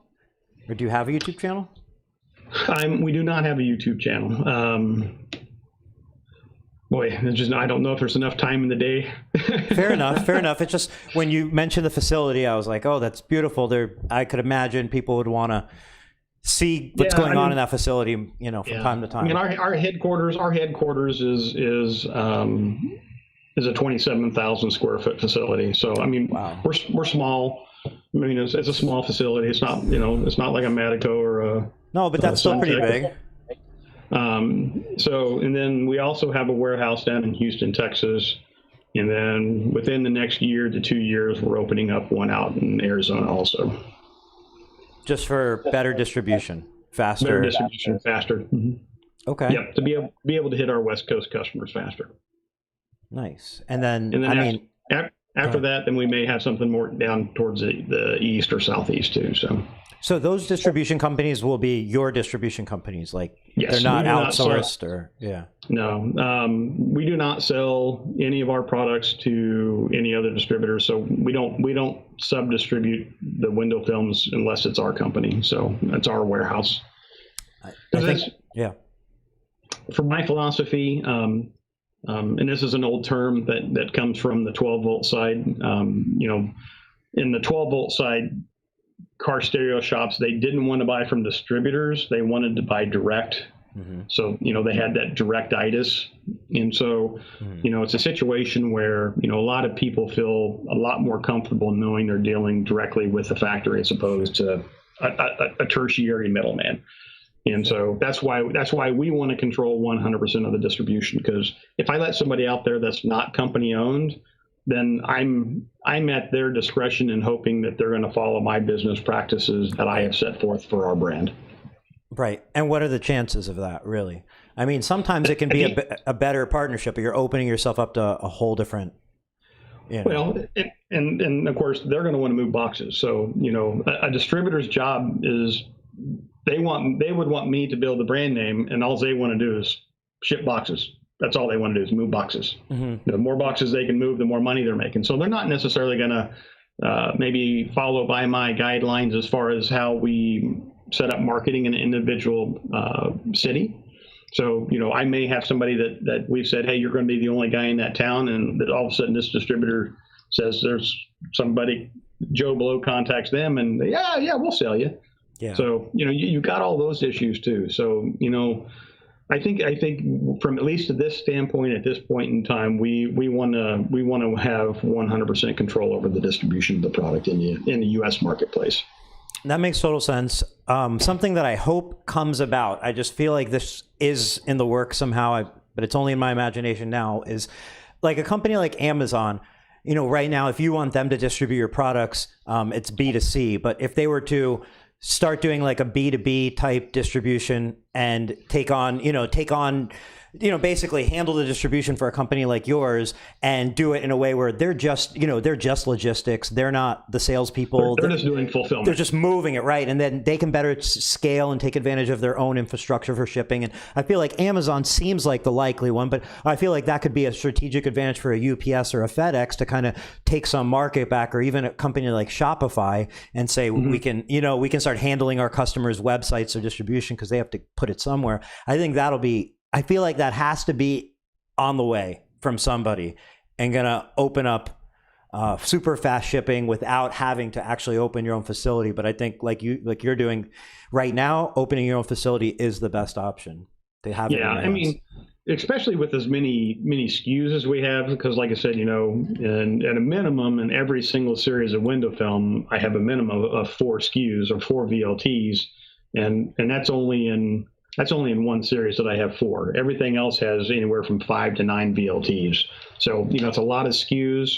or do you have a YouTube channel? We do not have a YouTube channel. I don't know if there's enough time in the day. Fair enough. It's just when you mentioned the facility, I was like, oh, that's beautiful. I could imagine people would want to see what's going on in that facility, from time to time. I mean, our headquarters is a 27,000 square foot facility. So, I mean, wow. we're small. I mean, it's a small facility. It's not, it's not like a Matico or a... No, but that's still pretty big. And then we also have a warehouse down in Houston, Texas, And then within the next year to 2 years, we're opening up one out in Arizona also. Just for better distribution, faster. Better distribution, faster. Mm-hmm. Okay. Yep, to be able to hit our West Coast customers faster. Nice. And then, after that, then we may have something more down towards the east or southeast too. So those distribution companies will be your distribution companies, like yes, they're not outsourced or yeah. No, we do not sell any of our products to any other distributors. So we don't sub-distribute the window films unless it's our company. So that's our warehouse. I think, yeah. For my philosophy, and this is an old term that comes from the 12-volt side. In the 12-volt side, car stereo shops, they didn't want to buy from distributors. They wanted to buy direct. Mm-hmm. So, they had that directitis. And so, it's a situation where, a lot of people feel a lot more comfortable knowing they're dealing directly with the factory as opposed to a tertiary middleman. And so that's why we want to control 100% of the distribution, because if I let somebody out there that's not company owned, then I'm at their discretion and hoping that they're going to follow my business practices that I have set forth for our brand. Right. And what are the chances of that, really? I mean, sometimes it can be a better partnership, but you're opening yourself up to a whole different, Well, and of course, they're going to want to move boxes. So, a distributor's job is they would want me to build the brand name, and all they want to do is ship boxes. That's all they want to do is move boxes. Mm-hmm. The more boxes they can move, the more money they're making. So they're not necessarily going to maybe follow by my guidelines as far as how we set up marketing in an individual city. So, I may have somebody that we've said, hey, you're going to be the only guy in that town. And that all of a sudden this distributor says there's somebody, Joe Blow contacts them and yeah, we'll sell you. Yeah. So, you got all those issues too. So, I think from at least at this standpoint, at this point in time, we want to have 100% control over the distribution of the product in the U.S. marketplace. That makes total sense. Something that I hope comes about, I just feel like this is in the works somehow, but it's only in my imagination now, is like a company like Amazon. Right now, if you want them to distribute your products, it's B2C. But if they were to start doing like a B2B type distribution and take on, basically handle the distribution for a company like yours and do it in a way where they're just logistics. They're not the salespeople. They're just doing fulfillment. They're just moving it, right? And then they can better scale and take advantage of their own infrastructure for shipping. And I feel like Amazon seems like the likely one, but I feel like that could be a strategic advantage for a UPS or a FedEx to kind of take some market back, or even a company like Shopify, and say, mm-hmm. we can start handling our customers' websites or distribution because they have to put it somewhere. I feel like that has to be on the way from somebody and going to open up super fast shipping without having to actually open your own facility. But I think like you're doing right now, opening your own facility is the best option. They have it in their hands. I mean, especially with as many SKUs as we have, because like I said, at a minimum in every single series of window film, I have a minimum of 4 SKUs or 4 VLTs, and that's only in one series that I have 4. Everything else has anywhere from 5 to 9 VLTs. So, it's a lot of SKUs,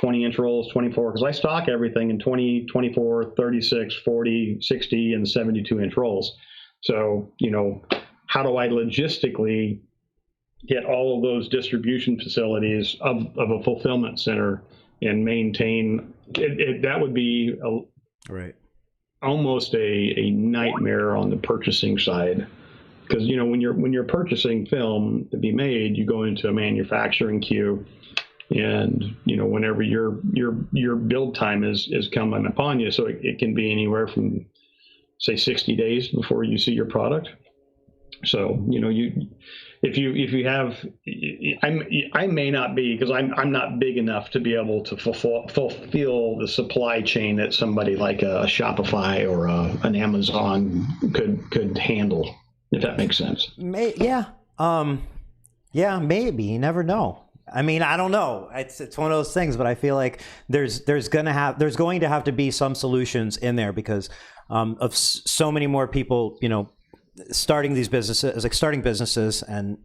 20-inch rolls, 24, because I stock everything in 20, 24, 36, 40, 60, and 72-inch rolls. So, how do I logistically get all of those distribution facilities of a fulfillment center and maintain it? That would be almost a nightmare on the purchasing side. Because when you're purchasing film to be made, you go into a manufacturing queue, and whenever your build time is coming upon you, so it can be anywhere from say 60 days before you see your product. So if you have, I may not be, because I'm not big enough to be able to fulfill the supply chain that somebody like a Shopify or an Amazon could handle. If that makes sense. Yeah, maybe. You never know. I mean, I don't know. It's one of those things, but I feel like there's going to have to be some solutions in there because of so many more people, starting these businesses, like starting businesses, and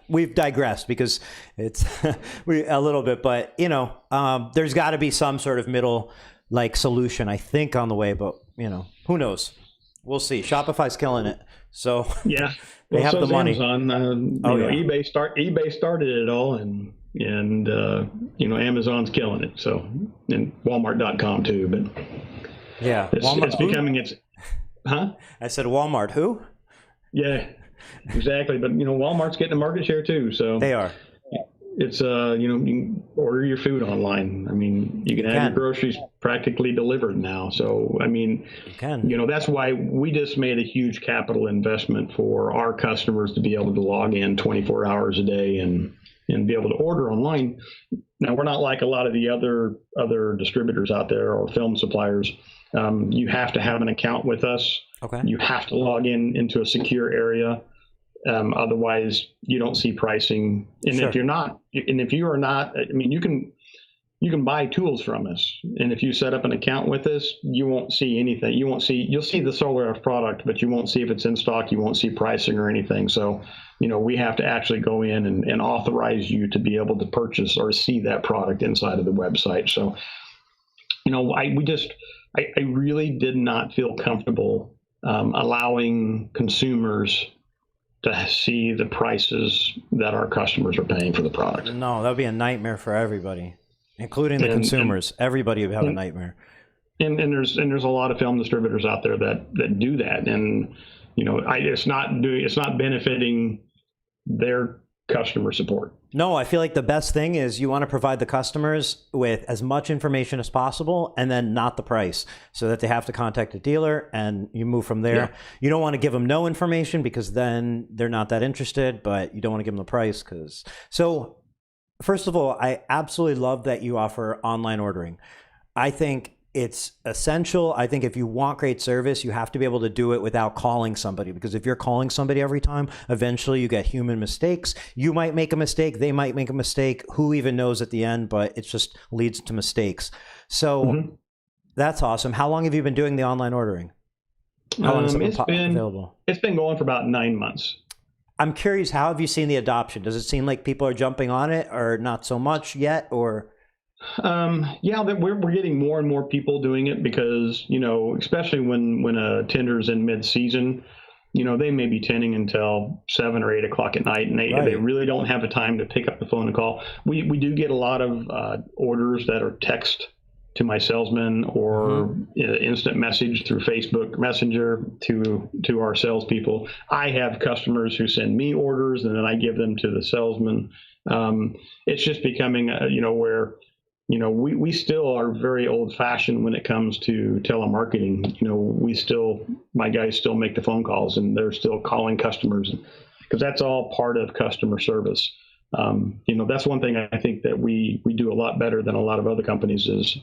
we've digressed because it's a little bit, but there's got to be some sort of middle like solution, I think, on the way, but who knows? We'll see. Shopify's killing it, so yeah, they have the money. Amazon, eBay started it all, and Amazon's killing it. So, and Walmart.com too, but yeah, it's becoming huh? I said Walmart. Who? Yeah, exactly. But Walmart's getting a market share too. So they are. It's you can order your food online. I mean, you can have your groceries practically delivered now. So I mean, that's why we just made a huge capital investment for our customers to be able to log in 24 hours a day and be able to order online. Now, we're not like a lot of the other distributors out there or film suppliers. You have to have an account with us. Okay. You have to log into a secure area. Otherwise, you don't see pricing. And Sure. if you are not, I mean, you can buy tools from us. And if you set up an account with us, you won't see anything. You'll see the Solar product, but you won't see if it's in stock. You won't see pricing or anything. So, we have to actually go in and authorize you to be able to purchase or see that product inside of the website. So, I really did not feel comfortable allowing consumers to see the prices that our customers are paying for the product. No, that would be a nightmare for everybody, including the consumers. Everybody would have a nightmare. And there's a lot of film distributors out there that do that, and it's not benefiting their customer support. No, I feel like the best thing is you want to provide the customers with as much information as possible, and then not the price, so that they have to contact a dealer and you move from there. Yeah. You don't want to give them no information because then they're not that interested, but you don't want to give them the price So first of all, I absolutely love that you offer online ordering. I think it's essential. I think if you want great service, you have to be able to do it without calling somebody, because if you're calling somebody every time, eventually you get human mistakes. You might make a mistake. They might make a mistake. Who even knows at the end, but it just leads to mistakes. That's awesome. How long have you been doing the online ordering? How long has it been available? It's been going for about 9 months. I'm curious, how have you seen the adoption? Does it seem like people are jumping on it, or not so much yet, or? We're getting more and more people doing it because, especially when a tender's in mid-season, they may be tending until 7 or 8 o'clock at night, and they really don't have the time to pick up the phone and call. We do get a lot of orders that are text to my salesman or instant message through Facebook Messenger to our salespeople. I have customers who send me orders, and then I give them to the salesman. It's just becoming, where we still are very old fashioned when it comes to telemarketing. My guys still make the phone calls, and they're still calling customers, because that's all part of customer service. That's one thing I think that we do a lot better than a lot of other companies is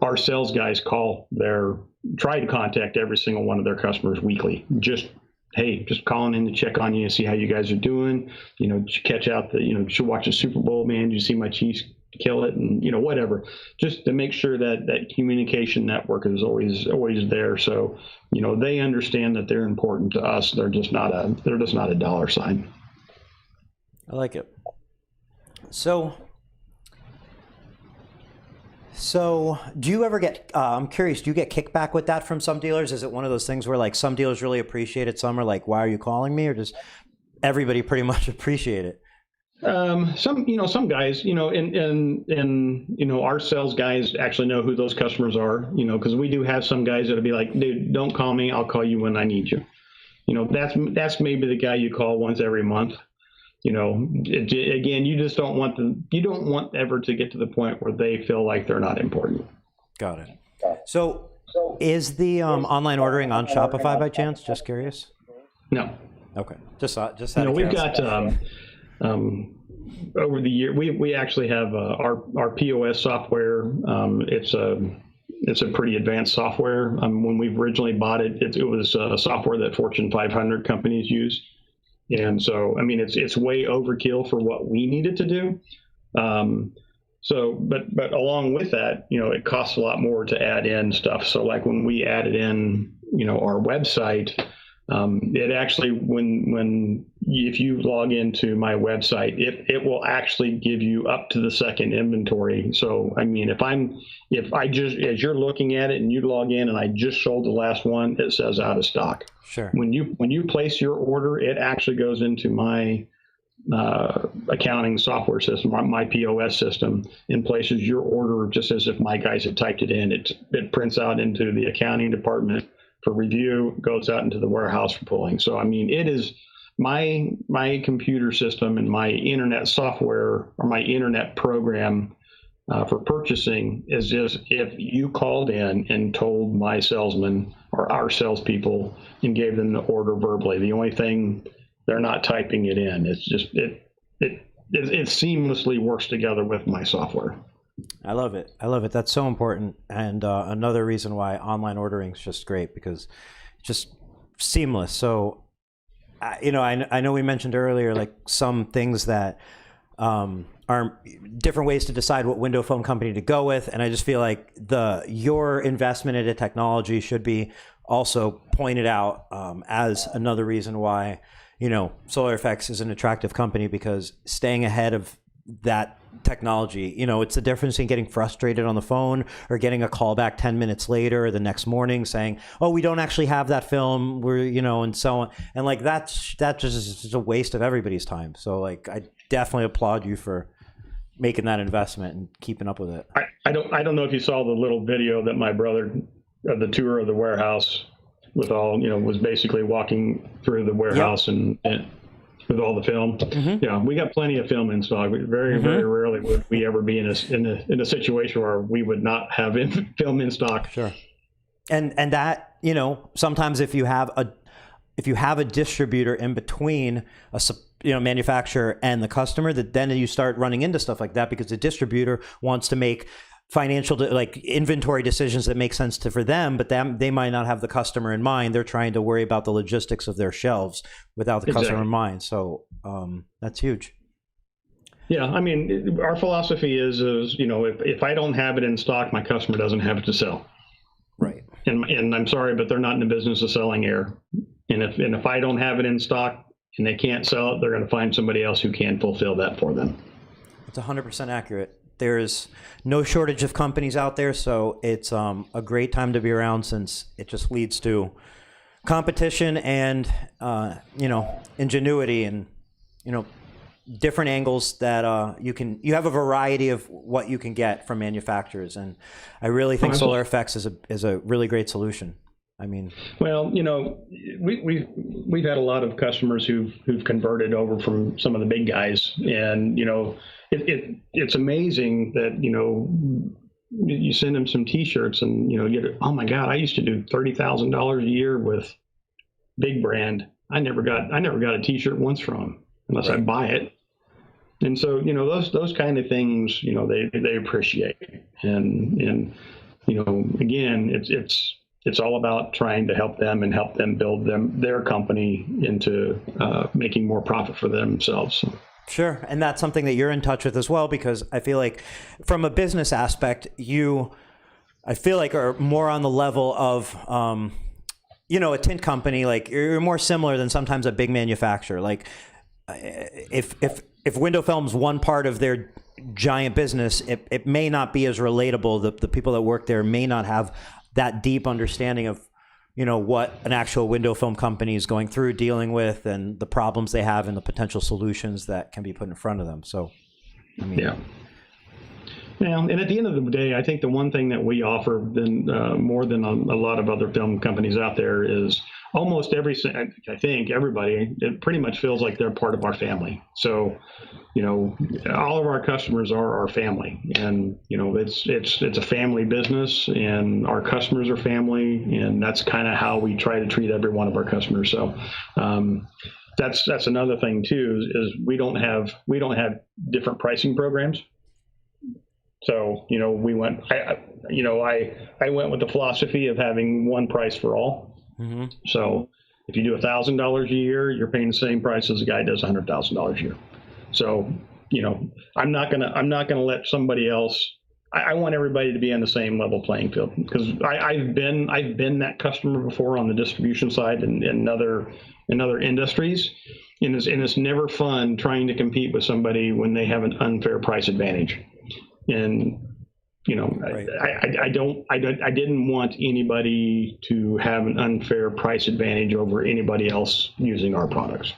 our sales guys try to contact every single one of their customers weekly. Just calling in to check on you and see how you guys are doing. Catch out you should watch the Super Bowl, man. Did you see my Chiefs kill it? And, whatever, just to make sure that communication network is always there. So, they understand that they're important to us. They're just not a dollar sign. I like it. So do you ever get, I'm curious, do you get kickback with that from some dealers? Is it one of those things where like some dealers really appreciate it, some are like, why are you calling me? Or does everybody pretty much appreciate it? Some guys, and our sales guys actually know who those customers are, because we do have some guys that'll be like, dude, don't call me. I'll call you when I need you. That's maybe the guy you call once every month. Again, you just don't want ever to get to the point where they feel like they're not important. Got it. So is the online ordering on Shopify by chance? Just curious. No. Okay. Just out of we've got, over the year, we actually have our POS software. It's a pretty advanced software. When we originally bought it, it was a software that Fortune 500 companies use. And so, it's way overkill for what we needed to do. But along with that, it costs a lot more to add in stuff. So like when we added in, our website, It actually, if you log into my website, it will actually give you up to the second inventory. So, I mean, if I just, as you're looking at it and you log in and I just sold the last one, it says out of stock. Sure. When you place your order, it actually goes into my accounting software system, my POS system, and places your order just as if my guys had typed it in. It prints out into the accounting department for review, goes out into the warehouse for pulling. So, I mean, it is my computer system and my internet software or my internet program for purchasing is just if you called in and told my salesman or our salespeople and gave them the order verbally. The only thing, they're not typing it in. It's just it seamlessly works together with my software. I love it. I love it. That's so important. And another reason why online ordering is just great, because it's just seamless. So, I know we mentioned earlier, like some things that are different ways to decide what window film company to go with. And I just feel like your investment into technology should be also pointed out as another reason why, SolarFX is an attractive company, because staying ahead of that technology, it's the difference in getting frustrated on the phone or getting a call back 10 minutes later or the next morning saying, oh, we don't actually have that film, and so on. And like, that just is a waste of everybody's time. So like, I definitely applaud you for making that investment and keeping up with it. I don't know if you saw the little video that my brother, the tour of the warehouse with all, was basically walking through the warehouse. Yep. and with all the film. Mm-hmm. Yeah, we got plenty of film in stock. Very rarely would we ever be in a situation where we would not have film in stock. Sure. And that, sometimes if you have a distributor in between a manufacturer and the customer, that then you start running into stuff like that, because the distributor wants to make financial, like inventory decisions that make sense for them, but they might not have the customer in mind. They're trying to worry about the logistics of their shelves without the customer in mind. So that's huge. Yeah, I mean, our philosophy is if I don't have it in stock, my customer doesn't have it to sell. Right. And I'm sorry, but they're not in the business of selling air. And if I don't have it in stock and they can't sell it, they're going to find somebody else who can fulfill that for them. It's 100% accurate. There's no shortage of companies out there, so it's a great time to be around, since it just leads to competition and ingenuity and different angles that you have a variety of what you can get from manufacturers, and I really think SolarFX is a really great solution. I mean, well, we've had a lot of customers who've converted over from some of the big guys, and it's amazing that you send them some T-shirts and get it. Oh my God, I used to do $30,000 a year with big brand. I never got a T-shirt once from them unless I buy it. And so those kind of things they appreciate, and again it's all about trying to help them and help them build their company into making more profit for themselves. Sure. And that's something that you're in touch with as well, because I feel like from a business aspect, I feel like are more on the level of, a tint company. Like, you're more similar than sometimes a big manufacturer. Like if window film's one part of their giant business, it may not be as relatable. The people that work there may not have that deep understanding of what an actual window film company is going through, dealing with, and the problems they have and the potential solutions that can be put in front of them. So, I mean, yeah. Well, and at the end of the day, I think the one thing that we offer more than a lot of other film companies out there is almost I think everybody, it pretty much feels like they're part of our family. So, all of our customers are our family, and it's a family business, and our customers are family, and that's kind of how we try to treat every one of our customers. So, that's another thing too, is we don't have different pricing programs. So, I went with the philosophy of having one price for all. Mm-hmm. So if you do $1,000 a year, you're paying the same price as a guy does $100,000 a year. So, I'm not gonna let somebody else. I want everybody to be on the same level playing field, because I've been that customer before on the distribution side and in other industries, and it's never fun trying to compete with somebody when they have an unfair price advantage. And right. I didn't want anybody to have an unfair price advantage over anybody else using our products.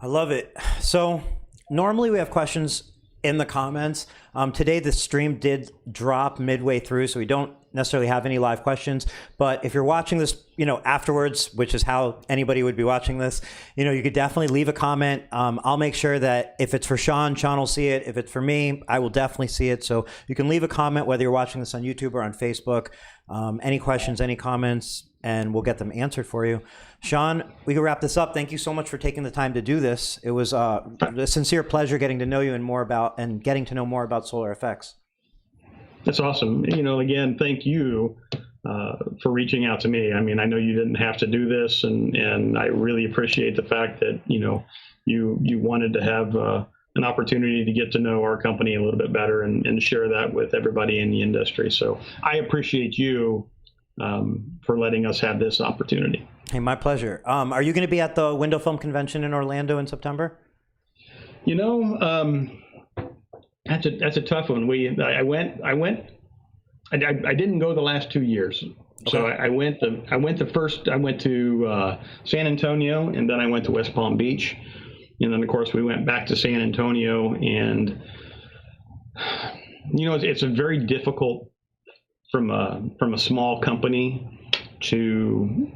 I love it. So normally we have questions in the comments. Today the stream did drop midway through, so we don't necessarily have any live questions. But if you're watching this, afterwards, which is how anybody would be watching this, you could definitely leave a comment. I'll make sure that if it's for Shawn will see it. If it's for me, I will definitely see it. So you can leave a comment whether you're watching this on YouTube or on Facebook. Any questions, any comments, and we'll get them answered for you. Shawn, we can wrap this up. Thank you so much for taking the time to do this. It was a sincere pleasure getting to know you and getting to know more about solar effects. That's awesome. Again, thank you for reaching out to me. I mean, I know you didn't have to do this, and I really appreciate the fact that, you wanted to have an opportunity to get to know our company a little bit better and share that with everybody in the industry. So I appreciate you for letting us have this opportunity. Hey, my pleasure. Are you going to be at the Window Film Convention in Orlando in September? That's a tough one. I didn't go the last 2 years. Okay. So I went to San Antonio, and then I went to West Palm Beach. And then of course we went back to San Antonio, and it's a very difficult from a small company to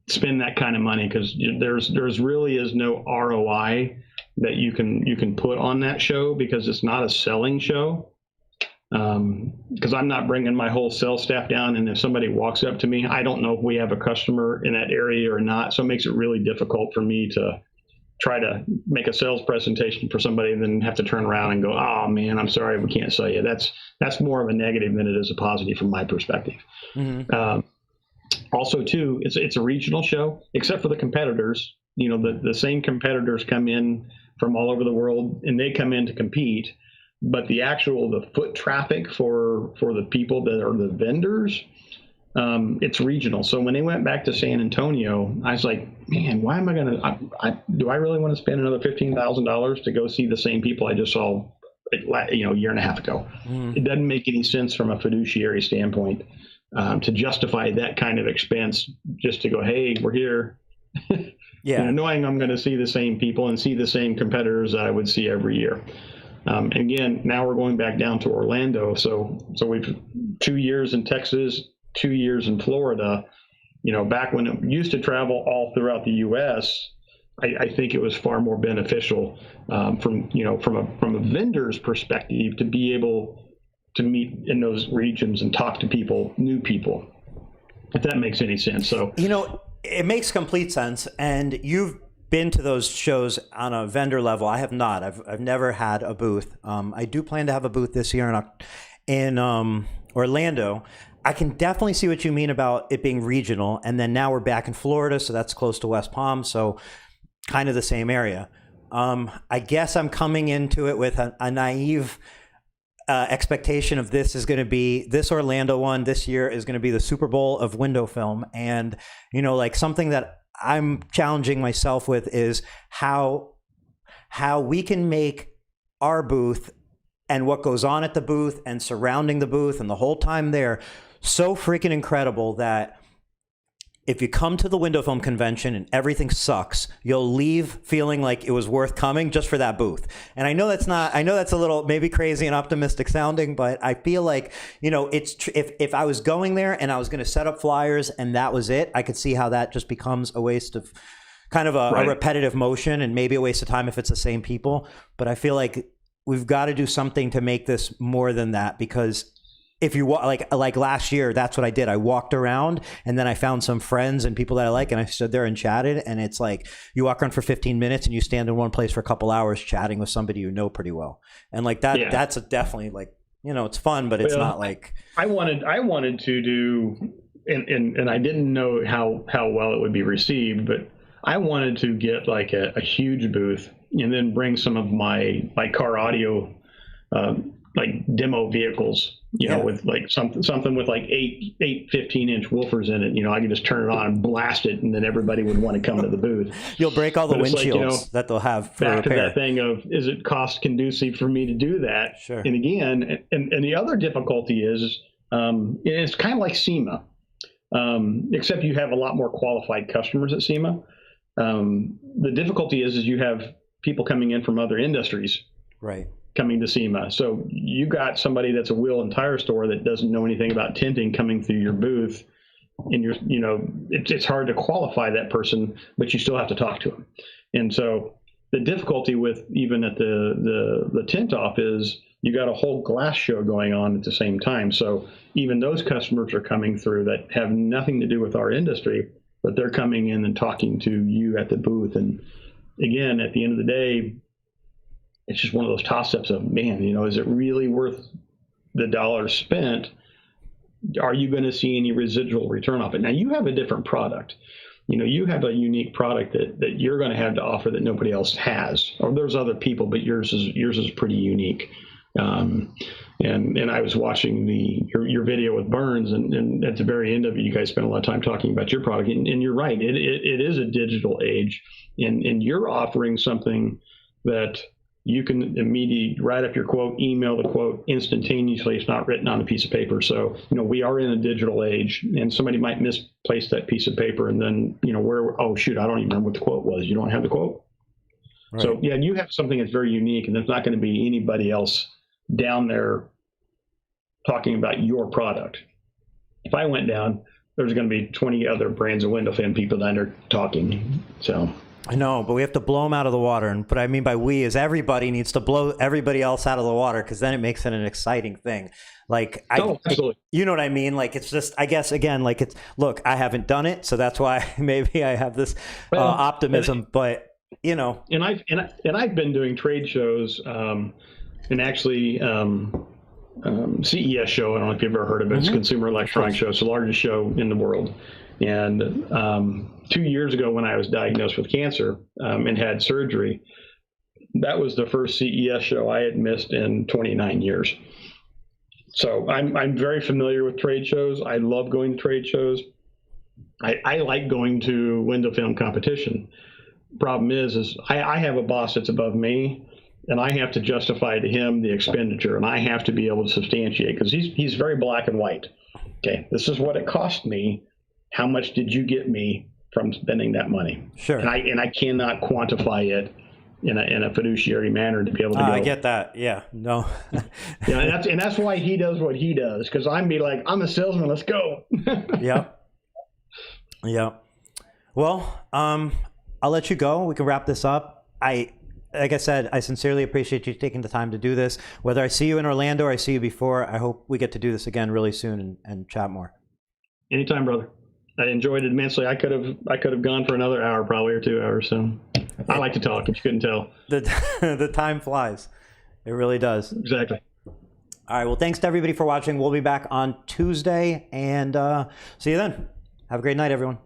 spend that kind of money, because there's really is no ROI that you can put on that show, because it's not a selling show. Because I'm not bringing my whole sales staff down, and if somebody walks up to me, I don't know if we have a customer in that area or not. So it makes it really difficult for me to try to make a sales presentation for somebody and then have to turn around and go, "Oh man, I'm sorry, we can't sell you." That's more of a negative than it is a positive from my perspective. Mm-hmm. Also, too, it's a regional show, except for the competitors. The same competitors come in from all over the world, and they come in to compete. But the foot traffic for the people that are the vendors, it's regional. So when they went back to San Antonio, I was like, man, why am I going to, do I really want to spend another $15,000 to go see the same people I just saw, a year and a half ago? It doesn't make any sense from a fiduciary standpoint to justify that kind of expense just to go, hey, we're here. Yeah. Knowing I'm going to see the same people and see the same competitors that I would see every year. Again, now we're going back down to Orlando. So we've 2 years in Texas, 2 years in Florida. Back when it used to travel all throughout the U.S., I think it was far more beneficial from a vendor's perspective to be able to meet in those regions and talk to people, new people, if that makes any sense. So it makes complete sense, and you've been to those shows on a vendor level. I have not. I've never had a booth. I do plan to have a booth this year in Orlando. I can definitely see what you mean about it being regional. And then now we're back in Florida, so that's close to West Palm, so kind of the same area. I guess I'm coming into it with a naive expectation of this Orlando one this year is going to be the Super Bowl of window film. And, something that I'm challenging myself with is how we can make our booth and what goes on at the booth and surrounding the booth and the whole time there so freaking incredible that if you come to the window film convention and everything sucks, you'll leave feeling like it was worth coming just for that booth. And I know that's a little maybe crazy and optimistic sounding, but I feel like, if I was going there and I was going to set up flyers and that was it, I could see how that just becomes a waste of kind of a repetitive motion and maybe a waste of time if it's the same people. But I feel like we've got to do something to make this more than that, because if you like last year, that's what I did. I walked around and then I found some friends and people that I like, and I stood there and chatted. And it's like you walk around for 15 minutes and you stand in one place for a couple hours chatting with somebody you know pretty well. And like that, that's definitely it's fun, but it's not like I wanted to do, and I didn't know how well it would be received, but I wanted to get like a huge booth and then bring some of my car audio like demo vehicles, with like something with like eight 15-inch woofers in it. I could just turn it on and blast it, and then everybody would want to come to the booth. You'll break all the windshields that they'll have for back repair. to that thing of, is it cost conducive for me to do that? Sure. And again, and the other difficulty is, it's kind of like SEMA, except you have a lot more qualified customers at SEMA. The difficulty is you have people coming in from other industries. Right. Coming to SEMA. So you got somebody that's a wheel and tire store that doesn't know anything about tinting coming through your booth, and it's hard to qualify that person, but you still have to talk to them. And so the difficulty with even at the tint off is you got a whole glass show going on at the same time. So even those customers are coming through that have nothing to do with our industry, but they're coming in and talking to you at the booth. And again, at the end of the day, it's just one of those toss-ups of, man, is it really worth the dollars spent? Are you going to see any residual return off it? Now, you have a different product. You have a unique product that you're going to have to offer that nobody else has. Or there's other people, but yours is pretty unique. And I was watching your video with Burns, and at the very end of it, you guys spent a lot of time talking about your product. And you're right, it is a digital age, and you're offering something that you can immediately write up your quote, email the quote instantaneously. It's not written on a piece of paper. So, we are in a digital age, and somebody might misplace that piece of paper, and then, oh shoot, I don't even remember what the quote was. You don't have the quote. Right. So yeah, you have something that's very unique, and there's not going to be anybody else down there talking about your product. If I went down, there's going to be 20 other brands of window film people down there talking. So I know, but we have to blow them out of the water. And what I mean by we is everybody needs to blow everybody else out of the water, because then it makes it an exciting thing. Absolutely. You know what I mean? Like, it's just, I guess, again, like, look, I haven't done it, so that's why maybe I have this optimism. But and I've been doing trade shows, and actually CES show. I don't know if you've ever heard of it. It's Consumer Electronics Show. It's the largest show in the world. And 2 years ago, when I was diagnosed with cancer and had surgery, that was the first CES show I had missed in 29 years. So I'm very familiar with trade shows. I love going to trade shows. I like going to window film competition. Problem is I have a boss that's above me, and I have to justify to him the expenditure, and I have to be able to substantiate, because he's very black and white. Okay, this is what it cost me. How much did you get me from spending that money? Sure. And I cannot quantify it in a fiduciary manner to be able to go. I get that. Yeah. No. and that's why he does what he does, because I'm a salesman. Let's go. Yeah. Yeah. Well, I'll let you go. We can wrap this up. Like I said, I sincerely appreciate you taking the time to do this. Whether I see you in Orlando or I see you before, I hope we get to do this again really soon and chat more. Anytime, brother. I enjoyed it immensely. I could have gone for another hour, probably, or 2 hours. So I like to talk, if you couldn't tell. The time flies. It really does. Exactly. All right. Well, thanks to everybody for watching. We'll be back on Tuesday, and see you then. Have a great night, everyone.